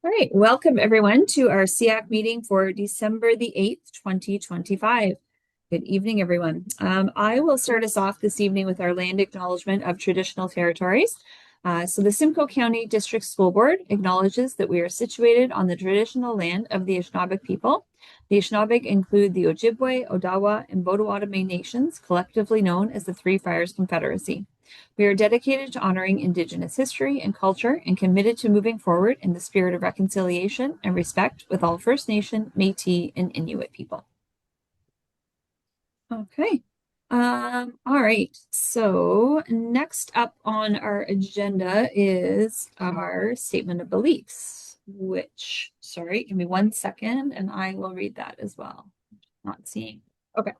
All right, welcome everyone to our Seac meeting for December the 8th, 2025. Good evening, everyone. I will start us off this evening with our land acknowledgement of traditional territories. So the Simcoe County District School Board acknowledges that we are situated on the traditional land of the Anishinaabe people. The Anishinaabe include the Ojibwe, Odawa, and Potawatomi nations, collectively known as the Three Fires Confederacy. We are dedicated to honoring Indigenous history and culture and committed to moving forward in the spirit of reconciliation and respect with all First Nation, Métis, and Inuit people. Okay. All right. So next up on our agenda is our statement of beliefs, which, sorry, give me 1 second and I will read that as well. Not seeing. Okay.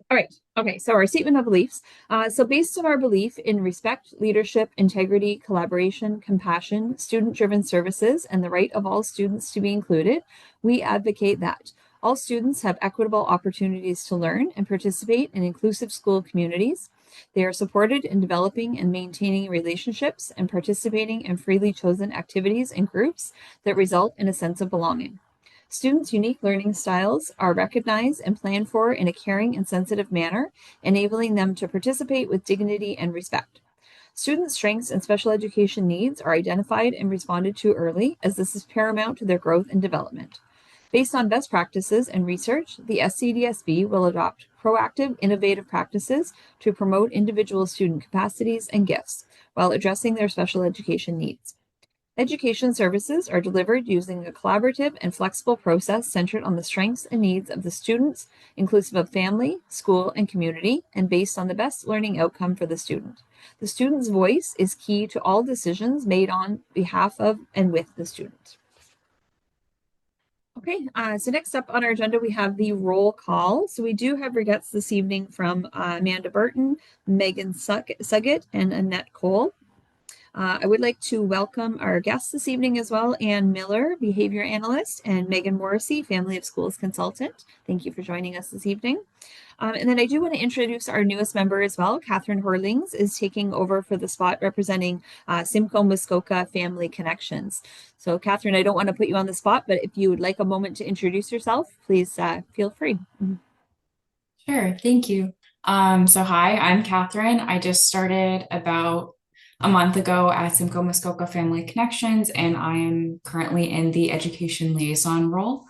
All right. Okay. So our statement of beliefs. So based on our belief in respect, leadership, integrity, collaboration, compassion, student-driven services, and the right of all students to be included, we advocate that all students have equitable opportunities to learn and participate in inclusive school communities. They are supported in developing and maintaining relationships and participating in freely chosen activities and groups that result in a sense of belonging. Students' unique learning styles are recognized and planned for in a caring and sensitive manner, enabling them to participate with dignity and respect. Students' strengths and special education needs are identified and responded to early, as this is paramount to their growth and development. Based on best practices and research, the Scdsb will adopt proactive, innovative practices to promote individual student capacities and gifts while addressing their special education needs. Education services are delivered using a collaborative and flexible process centered on the strengths and needs of the students, inclusive of family, school, and community, and based on the best learning outcome for the student. The student's voice is key to all decisions made on behalf of and with the student. Okay, so next up on our agenda, we have the roll call. So we do have regrets this evening from Amanda Burton, Megan Suggett, and Annette Cole. I would like to welcome our guests this evening as well, Ann Miller, Behavior Analyst, and Megan Morrissey, Family of Schools Consultant. Thank you for joining us this evening. And then I do want to introduce our newest member as well. Catherine Horlings is taking over for the spot representing Simcoe Muskoka Family Connections. So Catherine, I don't want to put you on the spot, but if you would like a moment to introduce yourself, please feel free. Sure, thank you. So hi, I'm Catherine. I just started about a month ago at Simcoe Muskoka Family Connections, and I am currently in the education liaison role.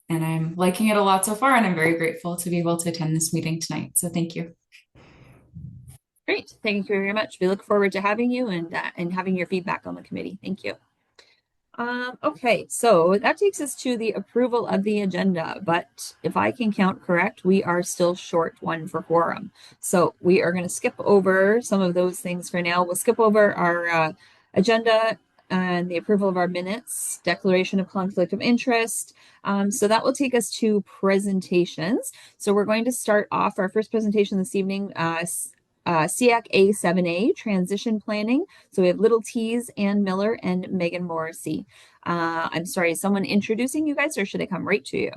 And I'm liking it a lot so far, and I'm very grateful to be able to attend this meeting tonight. So thank you. Great, thank you very much. We look forward to having you and having your feedback on the committee. Thank you. Okay, so that takes us to the approval of the agenda, but if I can count correct, we are still short one for quorum. So we are going to skip over some of those things for now. We'll skip over our agenda and the approval of our minutes, declaration of conflict of interest. So that will take us to presentations. So we're going to start off our first presentation this evening, Seac A7A, transition planning. So we have little T's, Ann Miller, and Megan Morrissey. I'm sorry, is someone introducing you guys or should I come right to you?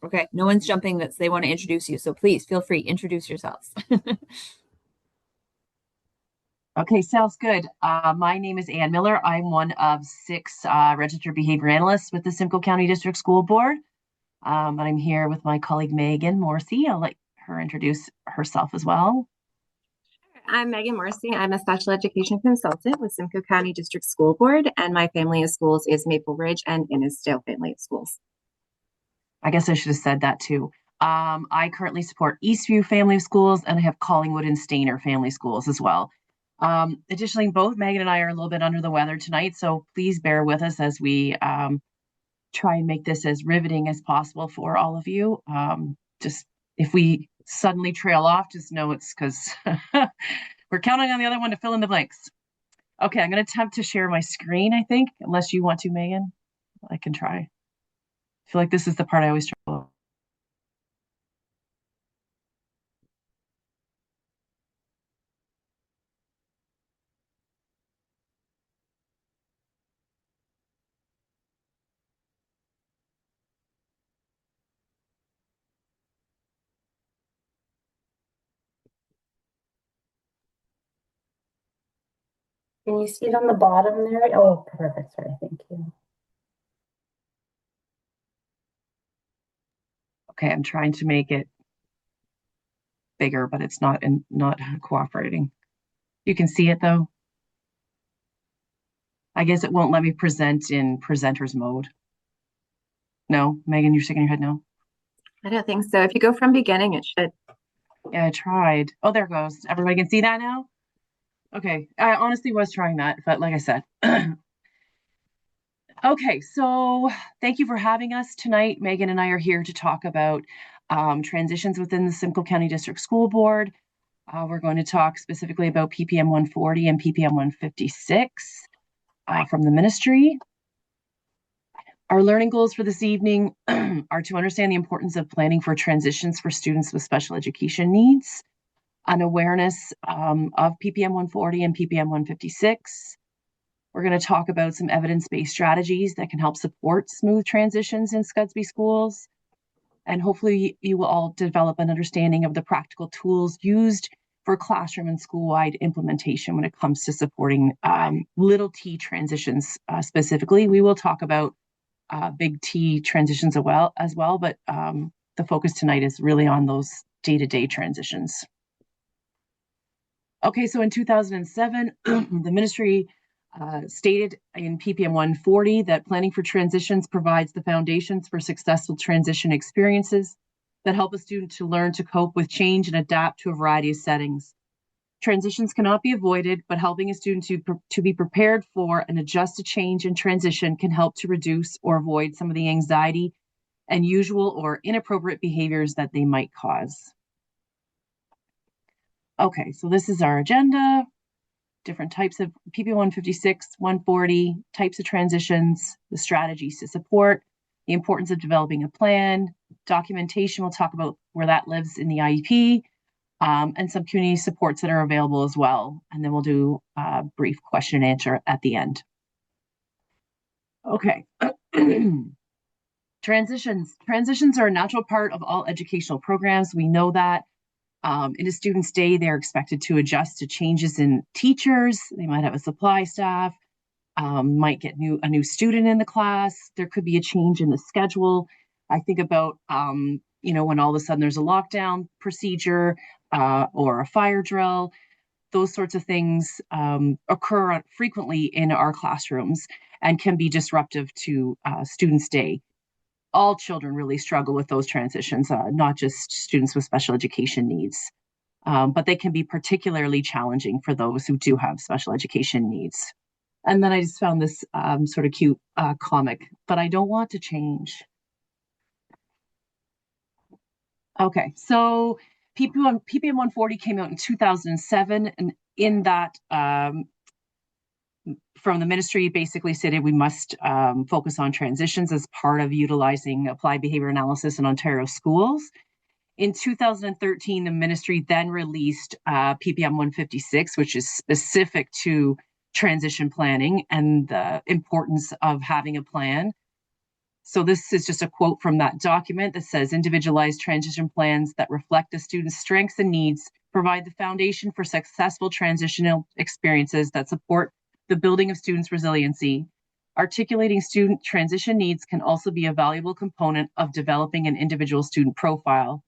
Okay, no one's jumping that they want to introduce you. So please feel free, introduce yourselves. Okay, sounds good. My name is Ann Miller. I'm one of six registered behavior analysts with the Simcoe County District School Board. And I'm here with my colleague Megan Morrissey. I'll let her introduce herself as well. I'm Megan Morrissey. I'm a special education consultant with Simcoe County District School Board, and my family of schools is Maple Ridge and Innisdale Family of Schools. I guess I should have said that too. I currently support Eastview Family of Schools, and I have Collingwood and Stainer Family Schools as well. Additionally, both Megan and I are a little bit under the weather tonight, so please bear with us as we try and make this as riveting as possible for all of you. Just if we suddenly trail off, just know it's because we're counting on the other one to fill in the blanks. Okay, I'm going to attempt to share my screen, I think, unless you want to, Megan. I can try. I feel like this is the part I always struggle. Can you see it on the bottom there? Oh, perfect. Sorry, thank you. Okay, I'm trying to make it bigger, but it's not cooperating. You can see it though. I guess it won't let me present in presenter's mode. No, Megan, you're shaking your head no. I don't think so. If you go from beginning, it should. Yeah, I tried. Oh, there it goes. Everybody can see that now? Okay, I honestly was trying that, but like I said. Okay, so thank you for having us tonight. Megan and I are here to talk about transitions within the Simcoe County District School Board. We're going to talk specifically about PPM 140 and PPM 156 from the ministry. Our learning goals for this evening are to understand the importance of planning for transitions for students with special education needs, an awareness of PPM 140 and PPM 156. We're going to talk about some evidence-based strategies that can help support smooth transitions in Scdsb schools. And hopefully you will all develop an understanding of the practical tools used for classroom and school-wide implementation when it comes to supporting little T transitions specifically. We will talk about big T transitions as well, but the focus tonight is really on those day-to-day transitions. Okay, so in 2007, the ministry stated in PPM 140 that planning for transitions provides the foundations for successful transition experiences that help a student to learn to cope with change and adapt to a variety of settings. Transitions cannot be avoided, but helping a student to be prepared for and adjust to change and transition can help to reduce or avoid some of the anxiety and usual or inappropriate behaviors that they might cause. Okay, so this is our agenda. Different types of PPM 156, 140, types of transitions, the strategies to support, the importance of developing a plan, documentation. We'll talk about where that lives in the IEP, and some community supports that are available as well. And then we'll do a brief question and answer at the end. Okay. Transitions. Transitions are a natural part of all educational programs. We know that. In a student's day, they're expected to adjust to changes in teachers. They might have a supply staff, might get a new student in the class. There could be a change in the schedule. I think about, when all of a sudden there's a lockdown procedure or a fire drill. Those sorts of things occur frequently in our classrooms and can be disruptive to students' day. All children really struggle with those transitions, not just students with special education needs. But they can be particularly challenging for those who do have special education needs. And then I just found this sort of cute comic, but I don't want to change. Okay, so PPM 140 came out in 2007, and in that, from the ministry basically stated we must focus on transitions as part of utilizing applied behavior analysis in Ontario schools. In 2013, the ministry then released PPM 156, which is specific to transition planning and the importance of having a plan. So this is just a quote from that document that says, individualized transition plans that reflect the student's strengths and needs provide the foundation for successful transitional experiences that support the building of students' resiliency. Articulating student transition needs can also be a valuable component of developing an individual student profile.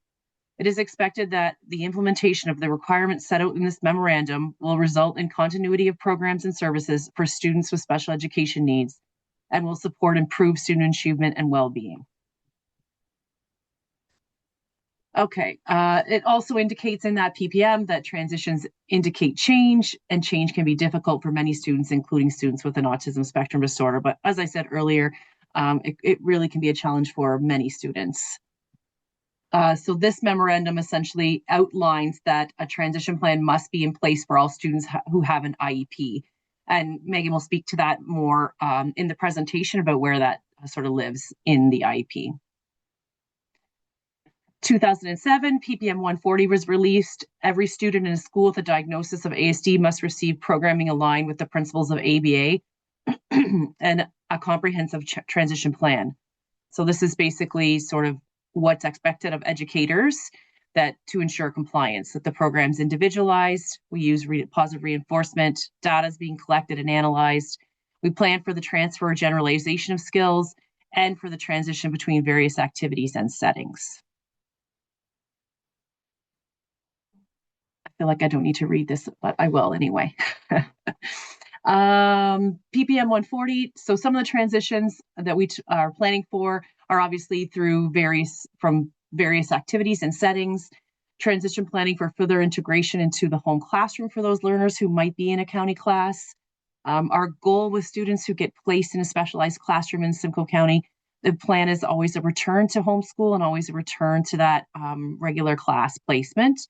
It is expected that the implementation of the requirements set out in this memorandum will result in continuity of programs and services for students with special education needs and will support improved student achievement and well-being. Okay, it also indicates in that PPM that transitions indicate change, and change can be difficult for many students, including students with an autism spectrum disorder. But as I said earlier, it really can be a challenge for many students. So this memorandum essentially outlines that a transition plan must be in place for all students who have an IEP. And Megan will speak to that more in the presentation about where that sort of lives in the IEP. 2007, PPM 140 was released. Every student in a school with a diagnosis of ASD must receive programming aligned with the principles of ABA and a comprehensive transition plan. So this is basically sort of what's expected of educators, that to ensure compliance, that the program's individualized. We use positive reinforcement, data is being collected and analyzed. We plan for the transfer or generalization of skills and for the transition between various activities and settings. I feel like I don't need to read this, but I will anyway. PPM 140. So some of the transitions that we are planning for are obviously through various activities and settings. Transition planning for further integration into the home classroom for those learners who might be in a county class. Our goal with students who get placed in a specialized classroom in Simcoe County, the plan is always a return to homeschool and always a return to that regular class placement.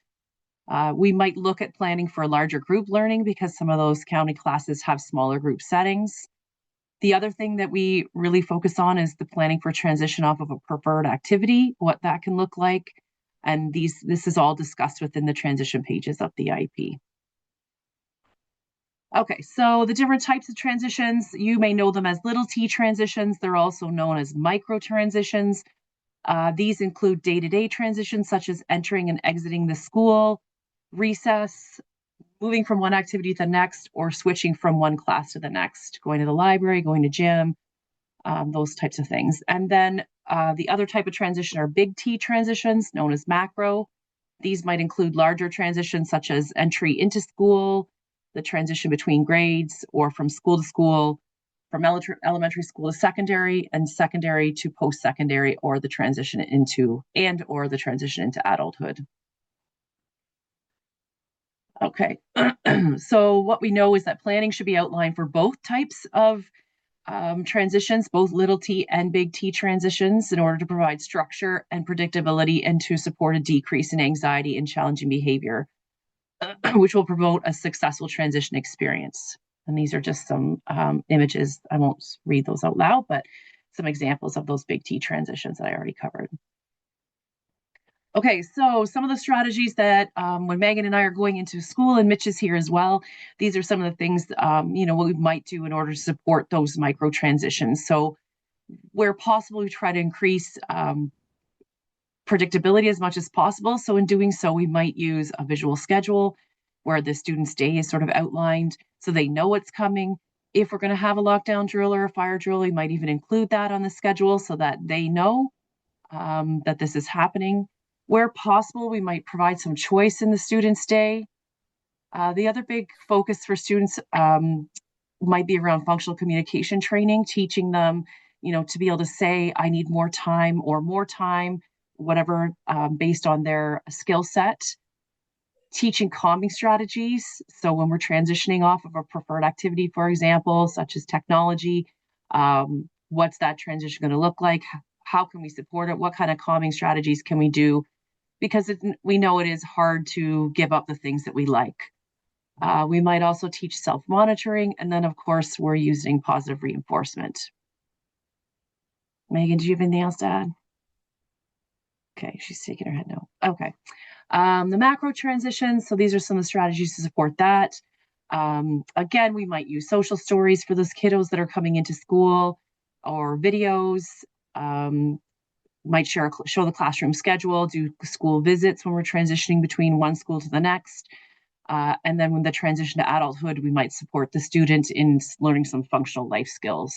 We might look at planning for larger group learning because some of those county classes have smaller group settings. The other thing that we really focus on is the planning for transition off of a preferred activity, what that can look like. And this is all discussed within the transition pages of the IEP. Okay, so the different types of transitions, you may know them as little t transitions. They're also known as micro transitions. These include day-to-day transitions such as entering and exiting the school, recess, moving from one activity to the next, or switching from one class to the next, going to the library, going to gym, those types of things. And then the other type of transition are big T transitions, known as macro. These might include larger transitions such as entry into school, the transition between grades, or from school to school, from elementary school to secondary, and secondary to post-secondary, or the transition into adulthood. Okay, so what we know is that planning should be outlined for both types of transitions, both little t and big T transitions, in order to provide structure and predictability and to support a decrease in anxiety and challenging behavior, which will promote a successful transition experience. And these are just some images. I won't read those out loud, but some examples of those big T transitions that I already covered. Okay, so some of the strategies that when Megan and I are going into school, and Mitch is here as well, these are some of the things, what we might do in order to support those micro transitions. So where possible, we try to increase predictability as much as possible. So in doing so, we might use a visual schedule where the student's day is sort of outlined so they know what's coming. If we're going to have a lockdown drill or a fire drill, we might even include that on the schedule so that they know that this is happening. Where possible, we might provide some choice in the student's day. The other big focus for students might be around functional communication training, teaching them, to be able to say, I need more time or more time, whatever, based on their skill set. Teaching calming strategies. So when we're transitioning off of a preferred activity, for example, such as technology, what's that transition going to look like? How can we support it? What kind of calming strategies can we do? Because we know it is hard to give up the things that we like. We might also teach self-monitoring. And then, of course, we're using positive reinforcement. Megan, do you have anything else to add? Okay, she's shaking her head no. Okay. The macro transitions. So these are some of the strategies to support that. Again, we might use social stories for those kiddos that are coming into school, or videos. Might show the classroom schedule, do school visits when we're transitioning between one school to the next. And then when the transition to adulthood, we might support the student in learning some functional life skills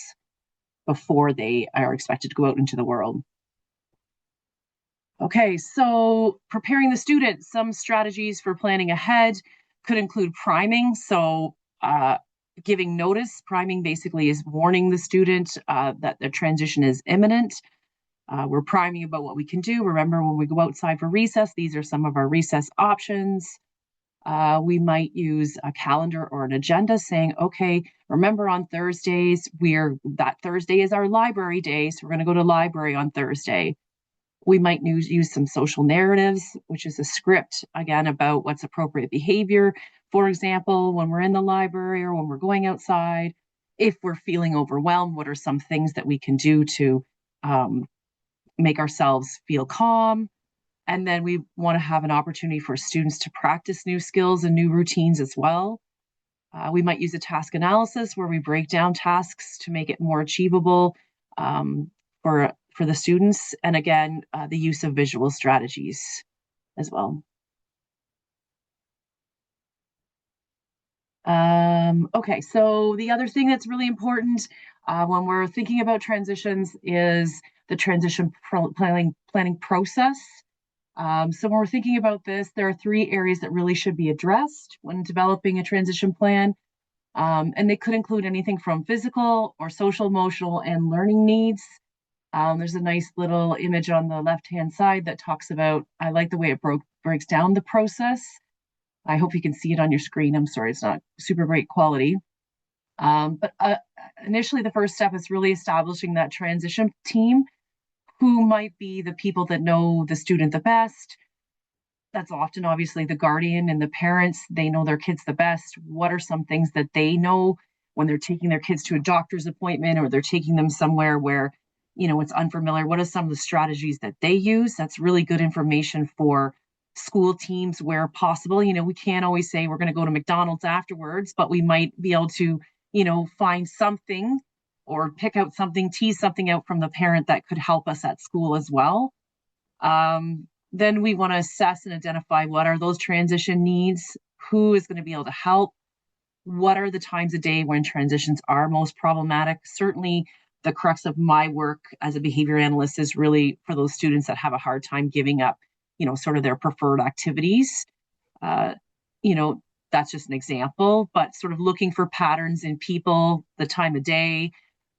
before they are expected to go out into the world. Okay, so preparing the student, some strategies for planning ahead could include priming. So giving notice. Priming basically is warning the student that the transition is imminent. We're priming about what we can do. Remember, when we go outside for recess, these are some of our recess options. We might use a calendar or an agenda saying, okay, remember on Thursdays, that Thursday is our library day, so we're going to go to library on Thursday. We might use some social narratives, which is a script, again, about what's appropriate behavior. For example, when we're in the library or when we're going outside, if we're feeling overwhelmed, what are some things that we can do to make ourselves feel calm? And then we want to have an opportunity for students to practice new skills and new routines as well. We might use a task analysis where we break down tasks to make it more achievable for the students. And again, the use of visual strategies. as well. Okay, so the other thing that's really important when we're thinking about transitions is the transition planning process. So when we're thinking about this, there are 3 areas that really should be addressed when developing a transition plan. And they could include anything from physical or social, emotional, and learning needs. There's a nice little image on the left-hand side that talks about, I like the way it breaks down the process. I hope you can see it on your screen. I'm sorry, it's not super great quality. But initially, the first step is really establishing that transition team, who might be the people that know the student the best. That's often obviously the guardian and the parents. They know their kids the best. What are some things that they know when they're taking their kids to a doctor's appointment, or they're taking them somewhere where, it's unfamiliar? What are some of the strategies that they use? That's really good information for school teams where possible. We can't always say we're going to go to McDonald's afterwards, but we might be able to, find something or pick out something, tease something out from the parent that could help us at school as well. Then we want to assess and identify what are those transition needs, who is going to be able to help, what are the times of day when transitions are most problematic. Certainly, the crux of my work as a behavior analyst is really for those students that have a hard time giving up, sort of their preferred activities. Uh, you know, that's just an example, but sort of looking for patterns in people, the time of day,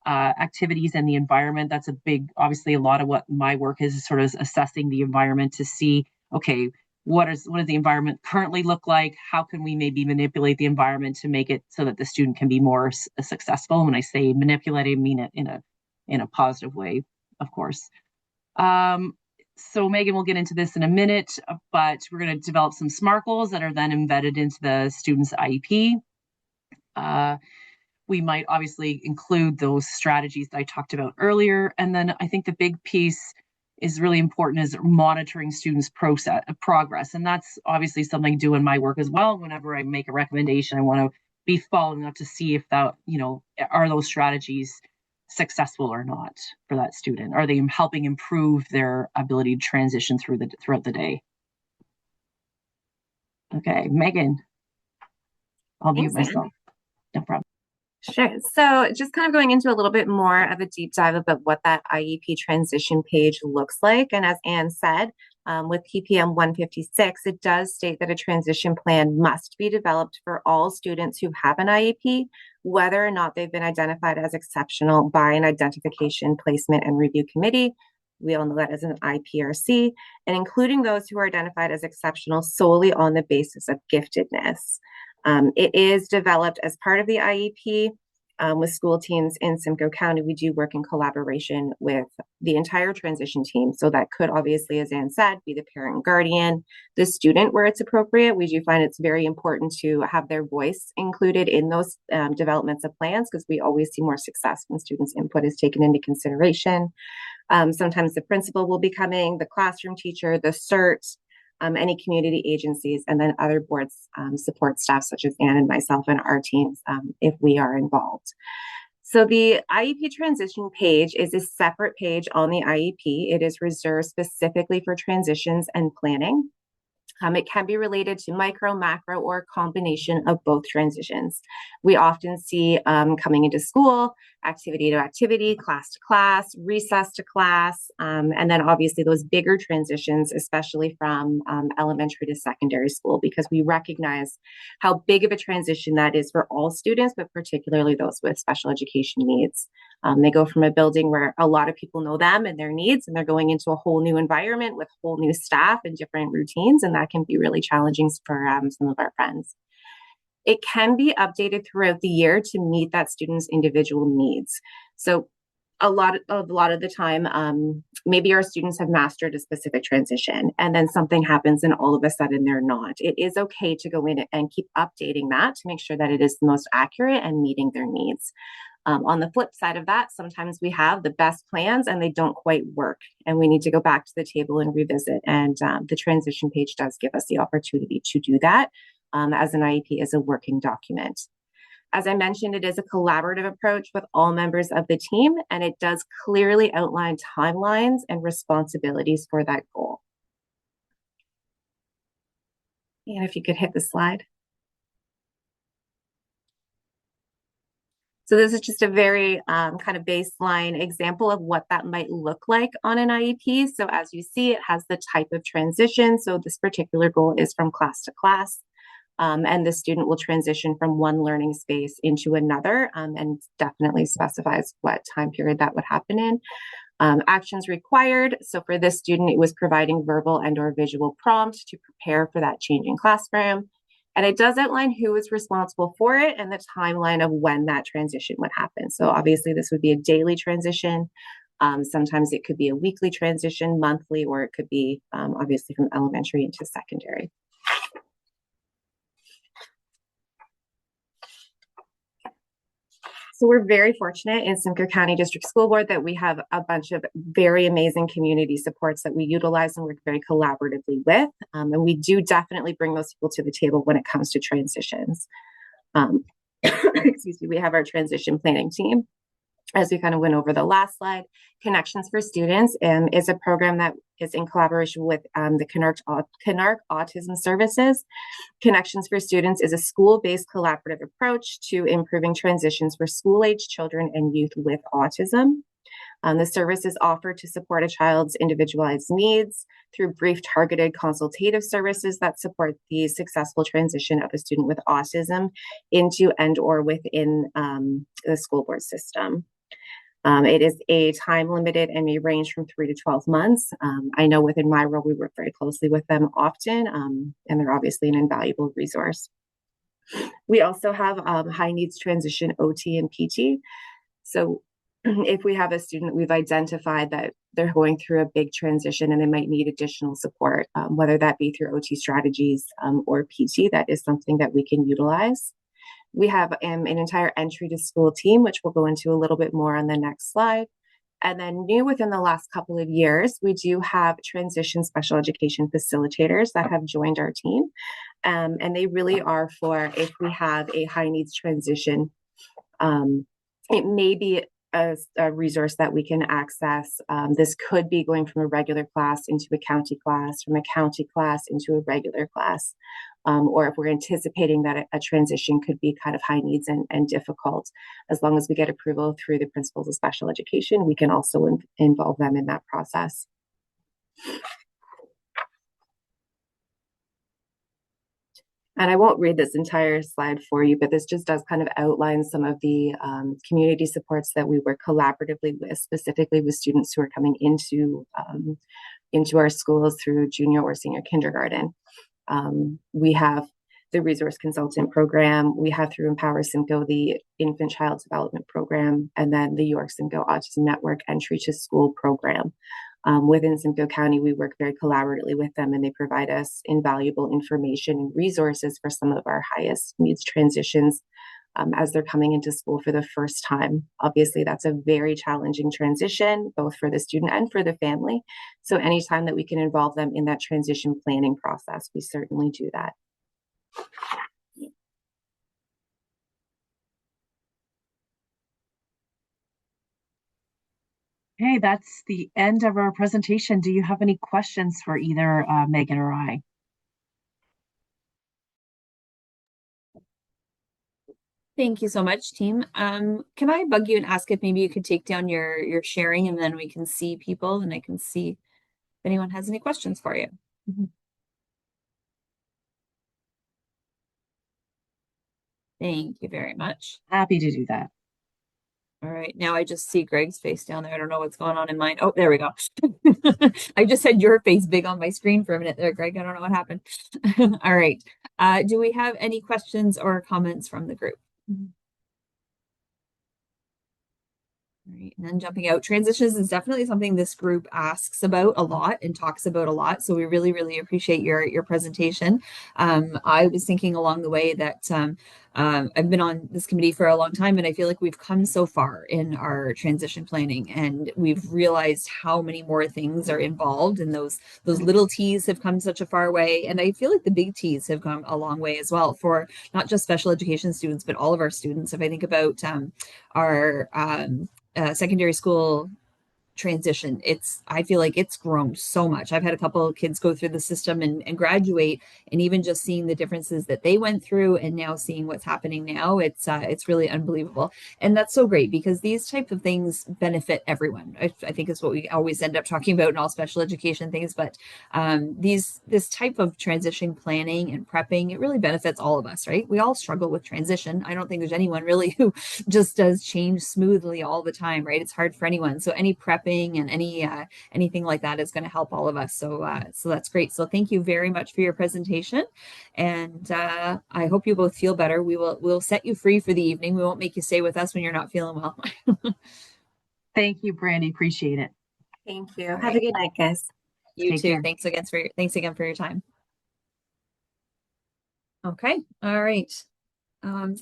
activities, and the environment. That's a big, obviously, a lot of what my work is sort of assessing the environment to see, okay, what does the environment currently look like? How can we maybe manipulate the environment to make it so that the student can be more successful? When I say manipulate, I mean it in a positive way, of course. So Megan will get into this in a minute, but we're going to develop some SMART goals that are then embedded into the student's IEP. We might obviously include those strategies that I talked about earlier. And then I think the big piece is really important is monitoring students' progress. And that's obviously something I do in my work as well. Whenever I make a recommendation, I want to be following up to see if that, are those strategies successful or not for that student? Are they helping improve their ability to transition throughout the day? Okay, Megan, I'll mute myself. No problem. Sure. So just kind of going into a little bit more of a deep dive about what that IEP transition page looks like. And as Anne said, with PPM 156, it does state that a transition plan must be developed for all students who have an IEP, whether or not they've been identified as exceptional by an identification, placement, and review committee. We all know that as an IPRC, and including those who are identified as exceptional solely on the basis of giftedness. It is developed as part of the IEP with school teams in Simcoe County. We do work in collaboration with the entire transition team. So that could obviously, as Anne said, be the parent guardian, the student where it's appropriate. We do find it's very important to have their voice included in those developments of plans, because we always see more success when students' input is taken into consideration. Sometimes the principal will be coming, the classroom teacher, the CERT, any community agencies, and then other boards support staff such as Anne and myself and our teams if we are involved. So the IEP transition page is a separate page on the IEP. It is reserved specifically for transitions and planning. It can be related to micro, macro, or a combination of both transitions. We often see coming into school, activity to activity, class to class, recess to class, and then obviously those bigger transitions, especially from elementary to secondary school, because we recognize how big of a transition that is for all students, but particularly those with special education needs. They go from a building where a lot of people know them and their needs, and they're going into a whole new environment with whole new staff and different routines, and that can be really challenging for some of our friends. It can be updated throughout the year to meet that student's individual needs. So a lot of the time, maybe our students have mastered a specific transition and then something happens and all of a sudden they're not. It is okay to go in and keep updating that to make sure that it is the most accurate and meeting their needs. On the flip side of that, sometimes we have the best plans and they don't quite work, and we need to go back to the table and revisit. And the transition page does give us the opportunity to do that as an IEP as a working document. As I mentioned, it is a collaborative approach with all members of the team, and it does clearly outline timelines and responsibilities for that goal. And if you could hit the slide. So this is just a very kind of baseline example of what that might look like on an IEP. So as you see, it has the type of transition. So this particular goal is from class to class. And the student will transition from one learning space into another, and definitely specifies what time period that would happen in. Actions required. So for this student, it was providing verbal and or visual prompt to prepare for that changing classroom. And it does outline who is responsible for it and the timeline of when that transition would happen. So obviously this would be a daily transition. Sometimes it could be a weekly transition, monthly, or it could be obviously from elementary into secondary. So we're very fortunate in Simcoe County District School Board that we have a bunch of very amazing community supports that we utilize and work very collaboratively with. And we do definitely bring those people to the table when it comes to transitions. Excuse me, we have our transition planning team. As we kind of went over the last slide, Connections for Students is a program that is in collaboration with the Canark Autism Services. Connections for Students is a school-based collaborative approach to improving transitions for school-age children and youth with autism. The service is offered to support a child's individualized needs through brief targeted consultative services that support the successful transition of a student with autism into and or within the school board system. It is a time limited and may range from 3 to 12 months. I know within my role, we work very closely with them often, and they're obviously an invaluable resource. We also have high needs transition OT and PT. So if we have a student that we've identified that they're going through a big transition and they might need additional support, whether that be through OT strategies or PT, that is something that we can utilize. We have an entire entry to school team, which we'll go into a little bit more on the next slide. And then new within the last couple of years, we do have transition special education facilitators that have joined our team. And they really are for if we have a high needs transition, it may be a resource that we can access. This could be going from a regular class into a county class, from a county class into a regular class. Or if we're anticipating that a transition could be kind of high needs and difficult, as long as we get approval through the principals of special education, we can also involve them in that process. And I won't read this entire slide for you, but this just does kind of outline some of the community supports that we work collaboratively with, specifically with students who are coming into our schools through junior or senior kindergarten. We have the resource consultant program. We have through Empower Simcoe, the infant child development program, and then the York Simcoe Autism Network entry to school program. Within Simcoe County, we work very collaboratively with them, and they provide us invaluable information and resources for some of our highest needs transitions as they're coming into school for the first time. Obviously, that's a very challenging transition, both for the student and for the family. So anytime that we can involve them in that transition planning process, we certainly do that. Okay, that's the end of our presentation. Do you have any questions for either Megan or I? Thank you so much, team. Can I bug you and ask if maybe you could take down your sharing and then we can see people and I can see if anyone has any questions for you. Thank you very much. Happy to do that. All right, now I just see Greg's face down there. I don't know what's going on in mine. Oh, there we go. I just had your face big on my screen for a minute there, Greg. I don't know what happened. All right. Do we have any questions or comments from the group? All right, and then jumping out, transitions is definitely something this group asks about a lot and talks about a lot. So we really, really appreciate your presentation. I was thinking along the way that I've been on this committee for a long time, and I feel like we've come so far in our transition planning, and we've realized how many more things are involved, and those little T's have come such a far way, and I feel like the big T's have come a long way as well for not just special education students, but all of our students. If I think about our secondary school transition. I feel like it's grown so much. I've had a couple of kids go through the system and graduate, and even just seeing the differences that they went through and now seeing what's happening now, it's really unbelievable. And that's so great because these type of things benefit everyone. I think is what we always end up talking about in all special education things, but this type of transition planning and prepping, it really benefits all of us, right? We all struggle with transition. I don't think there's anyone really who just does change smoothly all the time, right? It's hard for anyone. So any prepping and anything like that is going to help all of us. So that's great. So thank you very much for your presentation, and I hope you both feel better. We'll set you free for the evening. We won't make you stay with us when you're not feeling well. Thank you, Brandy. Appreciate it. Thank you. All Have right. a good night, guys. You Take too. care. Thanks again for your time. Okay. All right.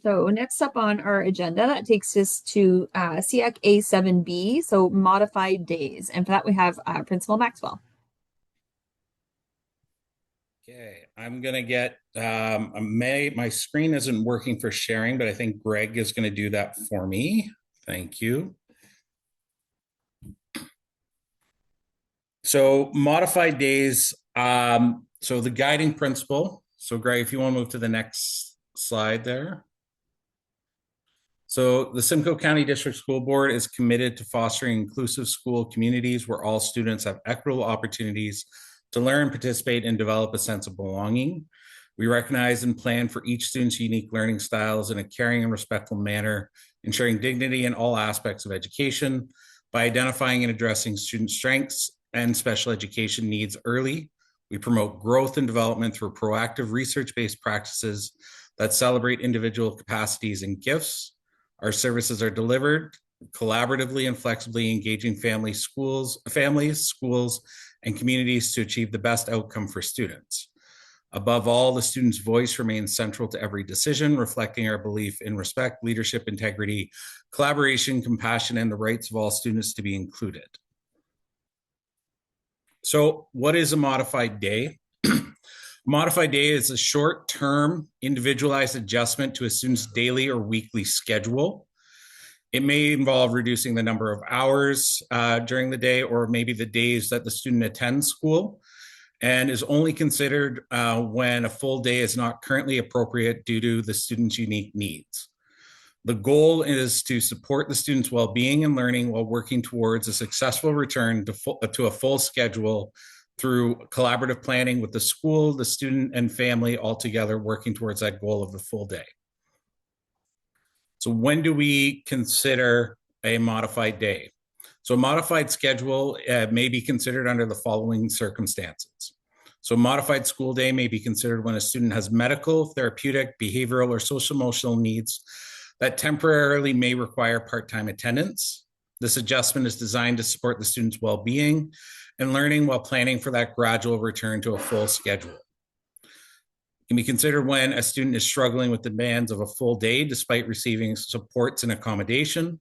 So next up on our agenda, that takes us to Seac A7B, so modified days. And for that, we have Principal Maxwell. Okay, I'm gonna get my screen isn't working for sharing, but I think Greg is gonna do that for me. Thank you. So modified days, so the guiding principle. So Greg, if you want to move to the next slide there. So the Simcoe County District School Board is committed to fostering inclusive school communities where all students have equitable opportunities to learn, participate, and develop a sense of belonging. We recognize and plan for each student's unique learning styles in a caring and respectful manner, ensuring dignity in all aspects of education by identifying and addressing student strengths and special education needs early. We promote growth and development through proactive research-based practices that celebrate individual capacities and gifts. Our services are delivered collaboratively and flexibly, engaging families, schools, and communities to achieve the best outcome for students. Above all, the student's voice remains central to every decision, reflecting our belief in respect, leadership, integrity, collaboration, compassion, and the rights of all students to be included. So what is a modified day? Modified day is a short-term individualized adjustment to a student's daily or weekly schedule. It may involve reducing the number of hours during the day, or maybe the days that the student attends school, and is only considered when a full day is not currently appropriate due to the student's unique needs. The goal is to support the student's well-being and learning while working towards a successful return to a full schedule through collaborative planning with the school, the student, and family all together working towards that goal of the full day. So when do we consider a modified day? So a modified schedule may be considered under the following circumstances. So modified school day may be considered when a student has medical, therapeutic, behavioral, or social emotional needs that temporarily may require part-time attendance. This adjustment is designed to support the student's well-being and learning while planning for that gradual return to a full schedule. It can be considered when a student is struggling with demands of a full day despite receiving supports and accommodations,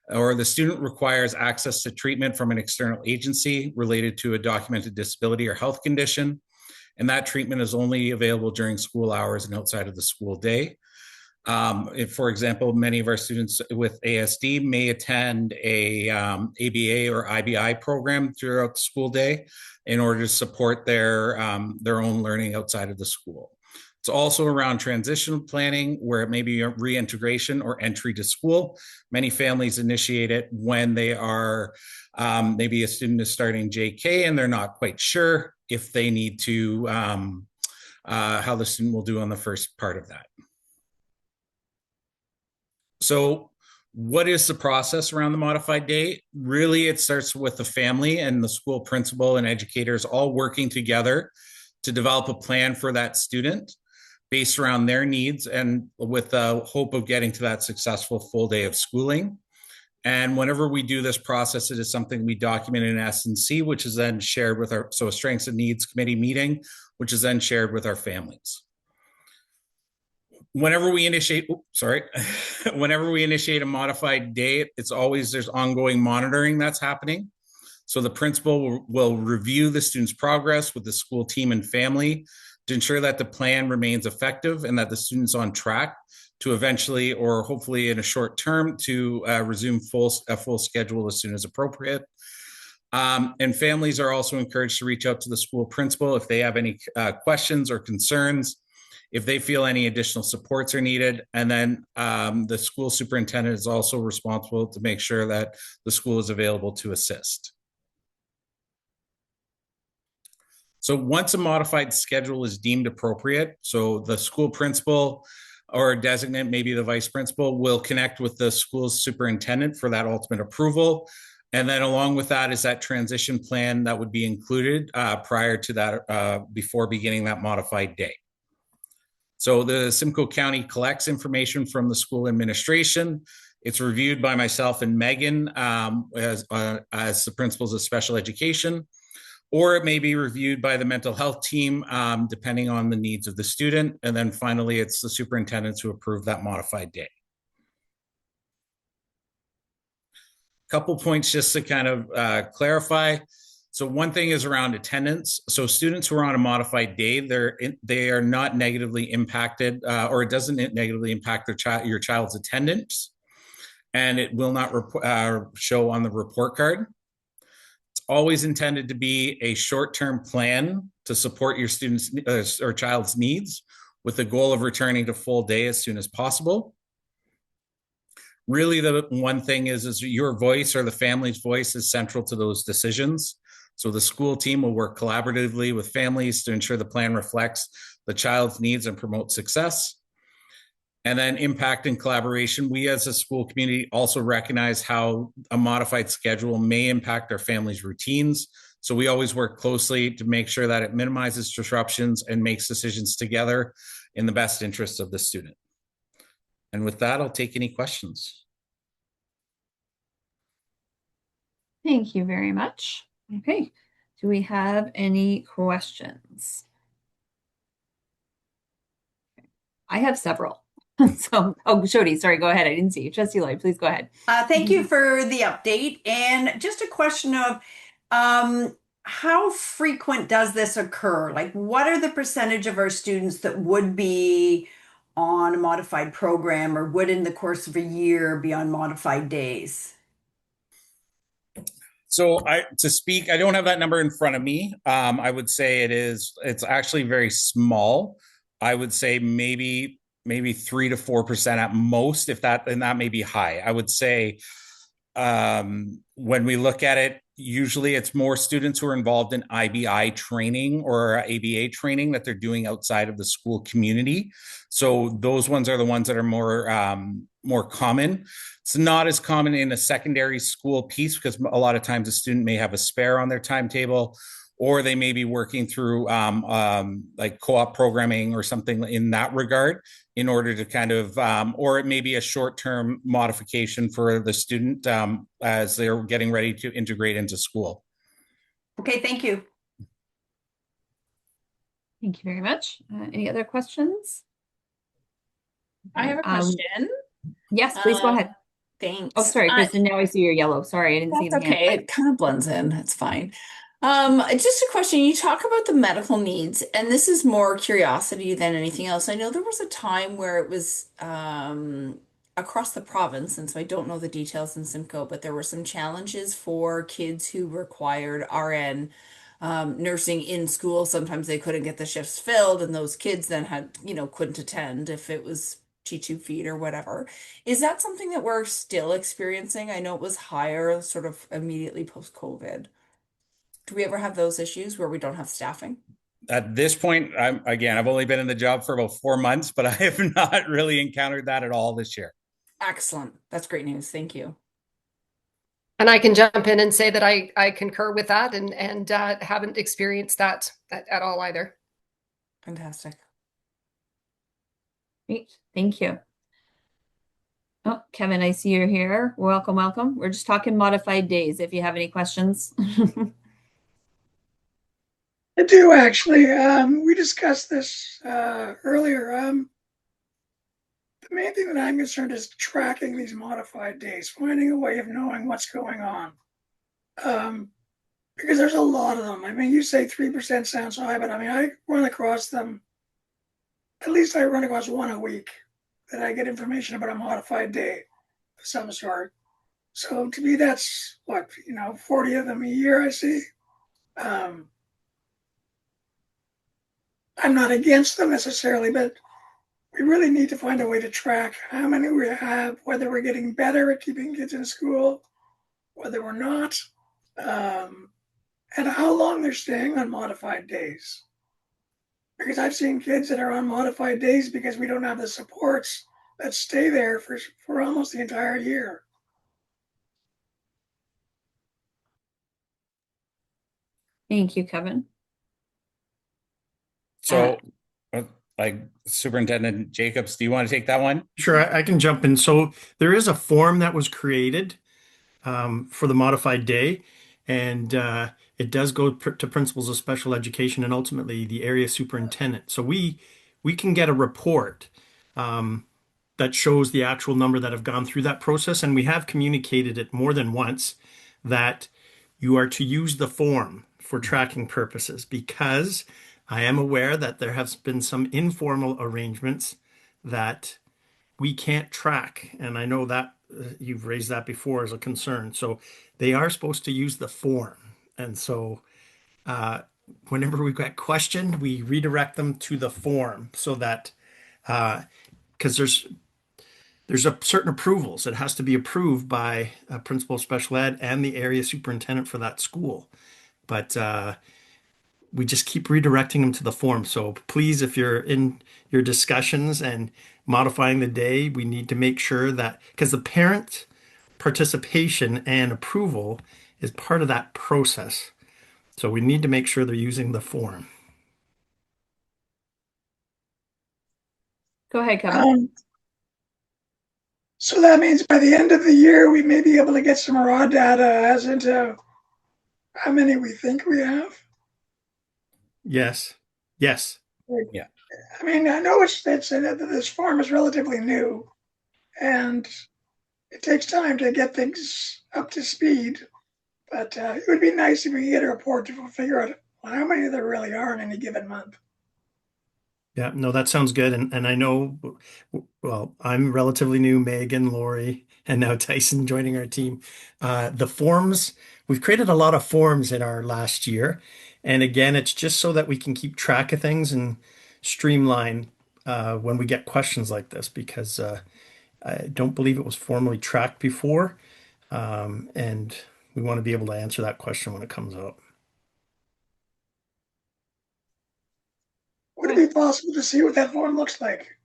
or the student requires access to treatment from an external agency related to a documented disability or health condition, and that treatment is only available during school hours and outside of the school day. If, for example, many of our students with ASD may attend a ABA or IBI program throughout the school day in order to support their own learning outside of the school. It's also around transitional planning, where it may be a reintegration or entry to school. Many families initiate it when they are, maybe a student is starting JK and they're not quite sure if they need to, how the student will do on the first part of that. So what is the process around the modified day? Really, it starts with the family and the school principal and educators all working together to develop a plan for that student based around their needs and with the hope of getting to that successful full day of schooling. And whenever we do this process, it is something we document in S&C, which is then shared with our, so a Strengths and Needs Committee meeting, which is then shared with our families. Whenever we initiate, whenever we initiate a modified day, it's always, there's ongoing monitoring that's happening. So the principal will review the student's progress with the school team and family to ensure that the plan remains effective and that the student's on track to eventually, or hopefully in a short term, to resume a full schedule as soon as appropriate. And families are also encouraged to reach out to the school principal if they have any questions or concerns, if they feel any additional supports are needed. And then the school superintendent is also responsible to make sure that the school is available to assist. So once a modified schedule is deemed appropriate, so the school principal or designate, maybe the vice principal, will connect with the school's superintendent for that ultimate approval. And then along with that is that transition plan that would be included prior to that, before beginning that modified day. So the Simcoe County collects information from the school administration. It's reviewed by myself and Megan as the principals of special education, or it may be reviewed by the mental health team, depending on the needs of the student. And then finally, it's the superintendents who approve that modified day. Couple points just to kind of clarify. So one thing is around attendance. So students who are on a modified day, they are not negatively impacted, or it doesn't negatively impact your child's attendance, and it will not show on the report card. It's always intended to be a short-term plan to support your students' or child's needs, with the goal of returning to full day as soon as possible. Really, the one thing is your voice or the family's voice is central to those decisions. So the school team will work collaboratively with families to ensure the plan reflects the child's needs and promote success. And then impact and collaboration. We as a school community also recognize how a modified schedule may impact our families' routines. So we always work closely to make sure that it minimizes disruptions and makes decisions together in the best interest of the student. And with that, I'll take any questions. Thank you very much. Okay, do we have any questions? I have several. So, Jody, sorry, go ahead. I didn't see you. Trustee Lloyd, please go ahead. Thank you for the update. And just a question of how frequent does this occur? Like, what are the percentage of our students that would be on a modified program or would in the course of a year be on modified days? So I don't have that number in front of me. I would say it's actually very small. I would say maybe 3 to 4% at most, and that may be high. I would say when we look at it, usually it's more students who are involved in IBI training or ABA training that they're doing outside of the school community. So those ones are the ones that are more common. It's not as common in a secondary school piece because a lot of times a student may have a spare on their timetable, or they may be working through like co-op programming or something in that regard in order to kind of, or it may be a short-term modification for the student as they're getting ready to integrate into school. Okay, thank you. Thank you very much. Any other questions? I have a question. Yes, please go ahead. Thanks. Oh, sorry, Kristen. Now I see your yellow. Sorry, I didn't see the That's okay. hand. It kind of blends in. It's fine. Just a question. You talk about the medical needs, and this is more curiosity than anything else. I know there was a time where it was across the province, and so I don't know the details in Simcoe, but there were some challenges for kids who required RN nursing in school. Sometimes they couldn't get the shifts filled, and those kids then couldn't attend if it was T2 feed or whatever. Is that something that we're still experiencing? I know it was higher sort of immediately post-COVID. Do we ever have those issues where we don't have staffing? At this point, I've only been in the job for about 4 months, but I have not really encountered that at all this year. Excellent. That's great news. Thank you. And I can jump in and say that I concur with that and haven't experienced that at all either. Fantastic. Great, thank you. Oh, Kevin, I see you're here. Welcome, welcome. We're just talking modified days. If you have any questions. I do actually. We discussed this earlier. The main thing that I'm concerned is tracking these modified days, finding a way of knowing what's going on. Because there's a lot of them. I mean, you say 3% sounds high, but I mean, I run across them. At least I run across one a week. that I get information about a modified day of some sort. So to me, that's what, 40 of them a year I see. I'm not against them necessarily, but we really need to find a way to track how many we have, whether we're getting better at keeping kids in school, whether we're not, and how long they're staying on modified days. Because I've seen kids that are on modified days because we don't have the supports that stay there for almost the entire year. Thank you, Kevin. So, like Superintendent Jacobs, do you want to take that one? Sure, I can jump in. So there is a form that was created for the modified day, and it does go to principals of special education and ultimately the area superintendent. So we can get a report that shows the actual number that have gone through that process, and we have communicated it more than once that you are to use the form for tracking purposes, because I am aware that there has been some informal arrangements that we can't track. And I know that you've raised that before as a concern. So they are supposed to use the form. And so whenever we've got questioned, we redirect them to the form so that, because there's a certain approvals. It has to be approved by a principal of special ed and the area superintendent for that school. But we just keep redirecting them to the form. So please, if you're in your discussions and modifying the day, we need to make sure that, because the parent participation and approval is part of that process. So we need to make sure they're using the form. Go ahead, Kevin. So that means by the end of the year, we may be able to get some raw data as into how many we think we have. Yes. Yes. Yeah. I mean, I know it's that this form is relatively new, and it takes time to get things up to speed. But it would be nice if we could get a report to figure out how many there really are in any given month. Yeah, no, that sounds good. And I know, well, I'm relatively new, Megan, Lori, and now Tyson joining our team. The forms, we've created a lot of forms in our last year. And again, it's just so that we can keep track of things and streamline when we get questions like this, because I don't believe it was formally tracked before. And we want to be able to answer that question when it comes up. Would it be possible to see what that form looks like?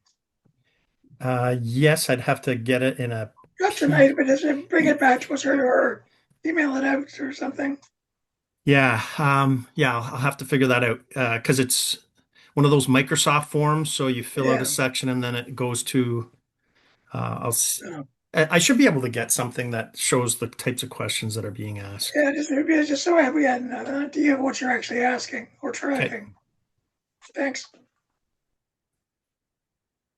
Yes, I'd have to get it in a. Not tonight, but just bring it back to us or email it out or something. Yeah, I'll have to figure that out because it's one of those Microsoft forms. So you fill out a section and then it goes to. I should be able to get something that shows the types of questions that are being asked. Yeah, just so we had an idea of what you're actually asking or tracking. Okay. Thanks.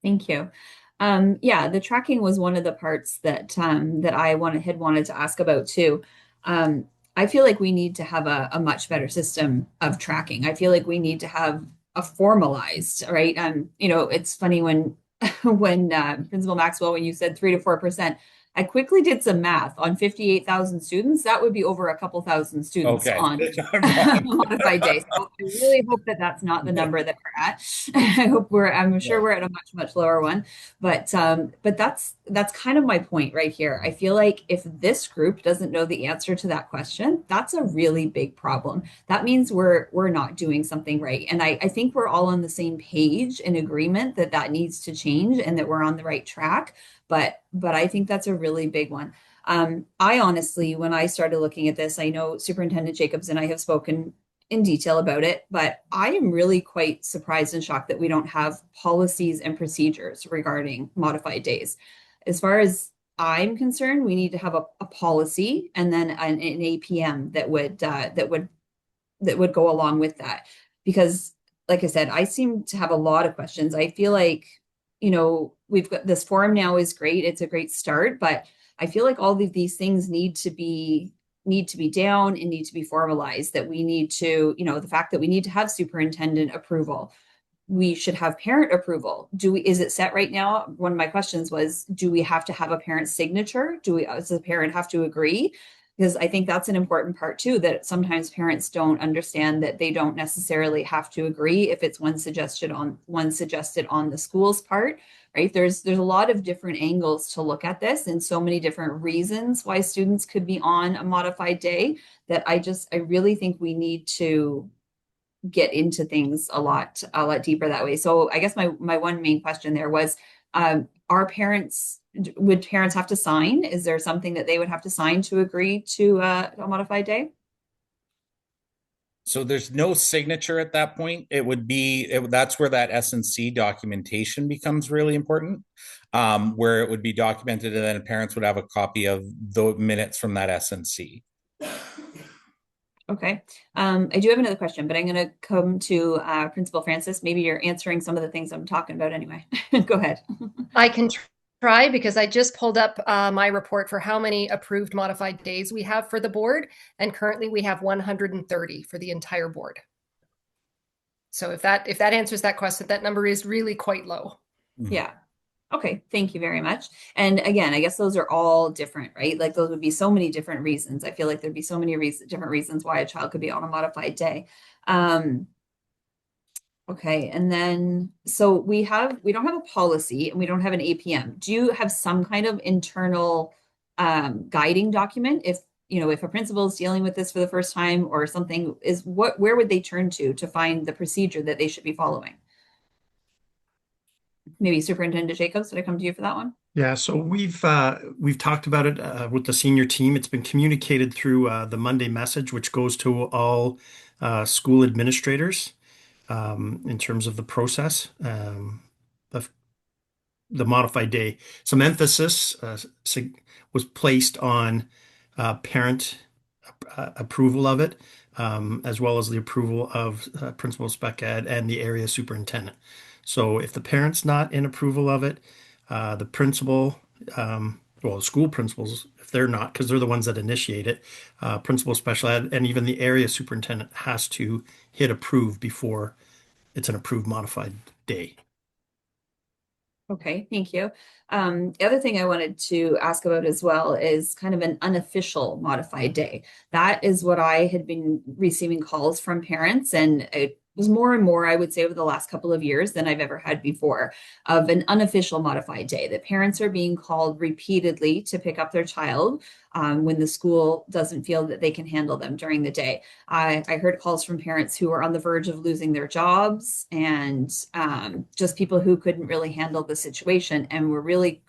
Thank you. Yeah, the tracking was one of the parts that that I had wanted to ask about too. I feel like we need to have a much better system of tracking. I feel like we need to have a formalized, right? It's funny when when Principal Maxwell, when you said 3 to 4%, I quickly did some math on 58,000 students. That would be over a couple thousand students on modified days. So I really hope that that's not the number that we're at. I'm sure we're at a much lower one, but that's kind of my point right here. I feel like if this group doesn't know the answer to that question, that's a really big problem. That means we're not doing something right. And I think we're all on the same page in agreement that needs to change and that we're on the right track. But I think that's a really big one. I honestly, when I started looking at this, I know Superintendent Jacobs and I have spoken in detail about it, but I am really quite surprised and shocked that we don't have policies and procedures regarding modified days. As far as I'm concerned, we need to have a policy and then an APM that would go along with that. Because, like I said, I seem to have a lot of questions. I feel like, we've got this forum now is great. It's a great start, but I feel like all of these things need to be down and need to be formalized, that we need to, the fact that we need to have superintendent approval. we should have parent approval. Is it set right now? One of my questions was, do we have to have a parent signature? Does the parent have to agree? Because I think that's an important part too, that sometimes parents don't understand that they don't necessarily have to agree if it's one suggested on the school's part, right? There's a lot of different angles to look at this and so many different reasons why students could be on a modified day that I really think we need to get into things a lot deeper that way. So I guess my one main question there was, would parents have to sign? Is there something that they would have to sign to agree to a modified day? So there's no signature at that point. That's where that S&C documentation becomes really important, where it would be documented and then parents would have a copy of the minutes from that S&C. Okay. I do have another question, but I'm going to come to Principal Francis. Maybe you're answering some of the things I'm talking about anyway. Go ahead. I can try because I just pulled up my report for how many approved modified days we have for the board, and currently we have 130 for the entire board. So if that answers that question, that number is really quite low. Yeah. Okay, thank you very much. And again, I guess those are all different, right? Like those would be so many different reasons. I feel like there'd be so many different reasons why a child could be on a modified day. Okay, and then so we don't have a policy and we don't have an APM. Do you have some kind of internal guiding document if a principal is dealing with this for the first time or something, where would they turn to find the procedure that they should be following? Maybe Superintendent Jacobs, did I come to you for that one? Yeah, so we've talked about it with the senior team. It's been communicated through the Monday message, which goes to all school administrators in terms of the process of the modified day. Some emphasis was placed on parent approval of it, as well as the approval of Principal Spec Ed and the area superintendent. So if the parent's not in approval of it, the principal, the school principals, if they're not, because they're the ones that initiate it, principal special ed, and even the area superintendent has to hit approve before it's an approved modified day. Okay, thank you. The other thing I wanted to ask about as well is kind of an unofficial modified day. That is what I had been receiving calls from parents, and it was more and more, I would say, over the last couple of years than I've ever had before, of an unofficial modified day, that parents are being called repeatedly to pick up their child when the school doesn't feel that they can handle them during the day. I heard calls from parents who were on the verge of losing their jobs and just people who couldn't really handle the situation and were really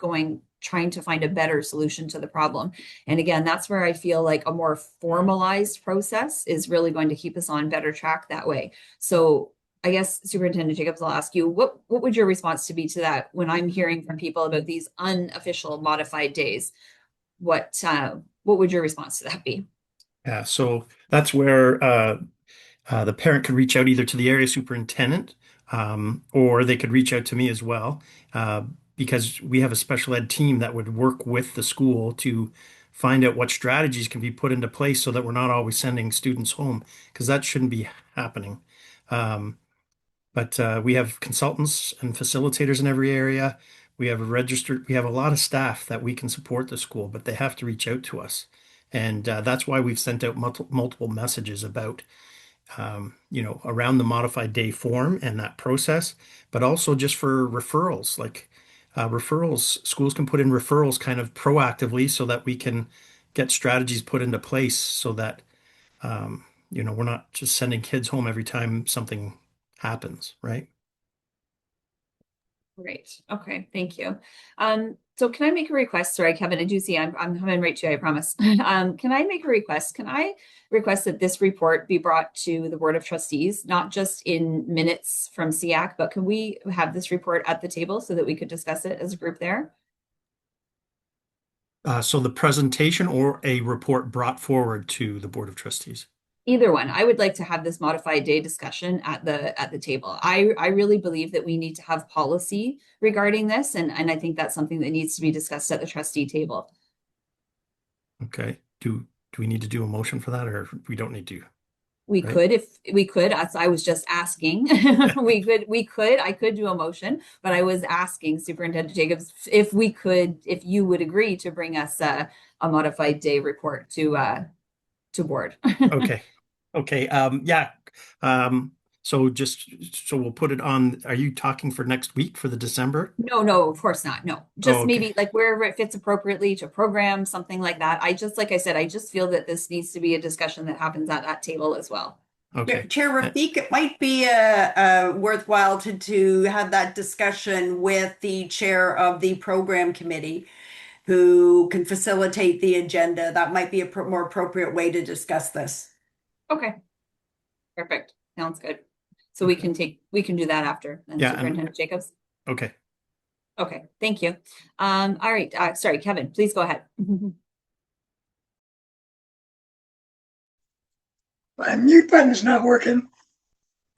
trying to find a better solution to the problem. And again, that's where I feel like a more formalized process is really going to keep us on better track that way. So I guess Superintendent Jacobs, I'll ask you, what would your response to be to that when I'm hearing from people about these unofficial modified days? What would your response to that be? Yeah, so that's where the parent could reach out either to the area superintendent or they could reach out to me as well because we have a special ed team that would work with the school to find out what strategies can be put into place so that we're not always sending students home because that shouldn't be happening. But we have consultants and facilitators in every area. We have a lot of staff that we can support the school, but they have to reach out to us. And that's why we've sent out multiple messages about around the modified day form and that process, but also just for referrals, like referrals, schools can put in referrals kind of proactively so that we can get strategies put into place so that, we're not just sending kids home every time something happens, right? Great. Okay, thank you. So can I make a request? Sorry, Kevin, I do see I'm coming right to you, I promise. Can I make a request? Can I request that this report be brought to the Board of Trustees, not just in minutes from Seac, but can we have this report at the table so that we could discuss it as a group there? So the presentation or a report brought forward to the Board of Trustees? Either one. I would like to have this modified day discussion at the table. I really believe that we need to have policy regarding this, and I think that's something that needs to be discussed at the trustee table. Okay. Do we need to do a motion for that, or we don't need to? We Right. could, if we could, as I was just asking, I could do a motion, but I was asking Superintendent Jacobs if we could, if you would agree to bring us a modified day report to board. Okay. Okay. Yeah. Um, so we'll put it on. Are you talking for next week for the December? No, of course not. No, Oh, just okay. maybe like wherever it fits appropriately to program, something like that. Like I said, I just feel that this needs to be a discussion that happens at that table as well. Okay. Chair Uh, Rafik, it might be worthwhile to have that discussion with the chair of the program committee who can facilitate the agenda. That might be a more appropriate way to discuss this. Okay, perfect. Sounds good. So okay. we can do that after then, Yeah. Superintendent Jacobs. Okay. Okay, thank you. All right, sorry, Kevin, please go ahead. My mute button is not working.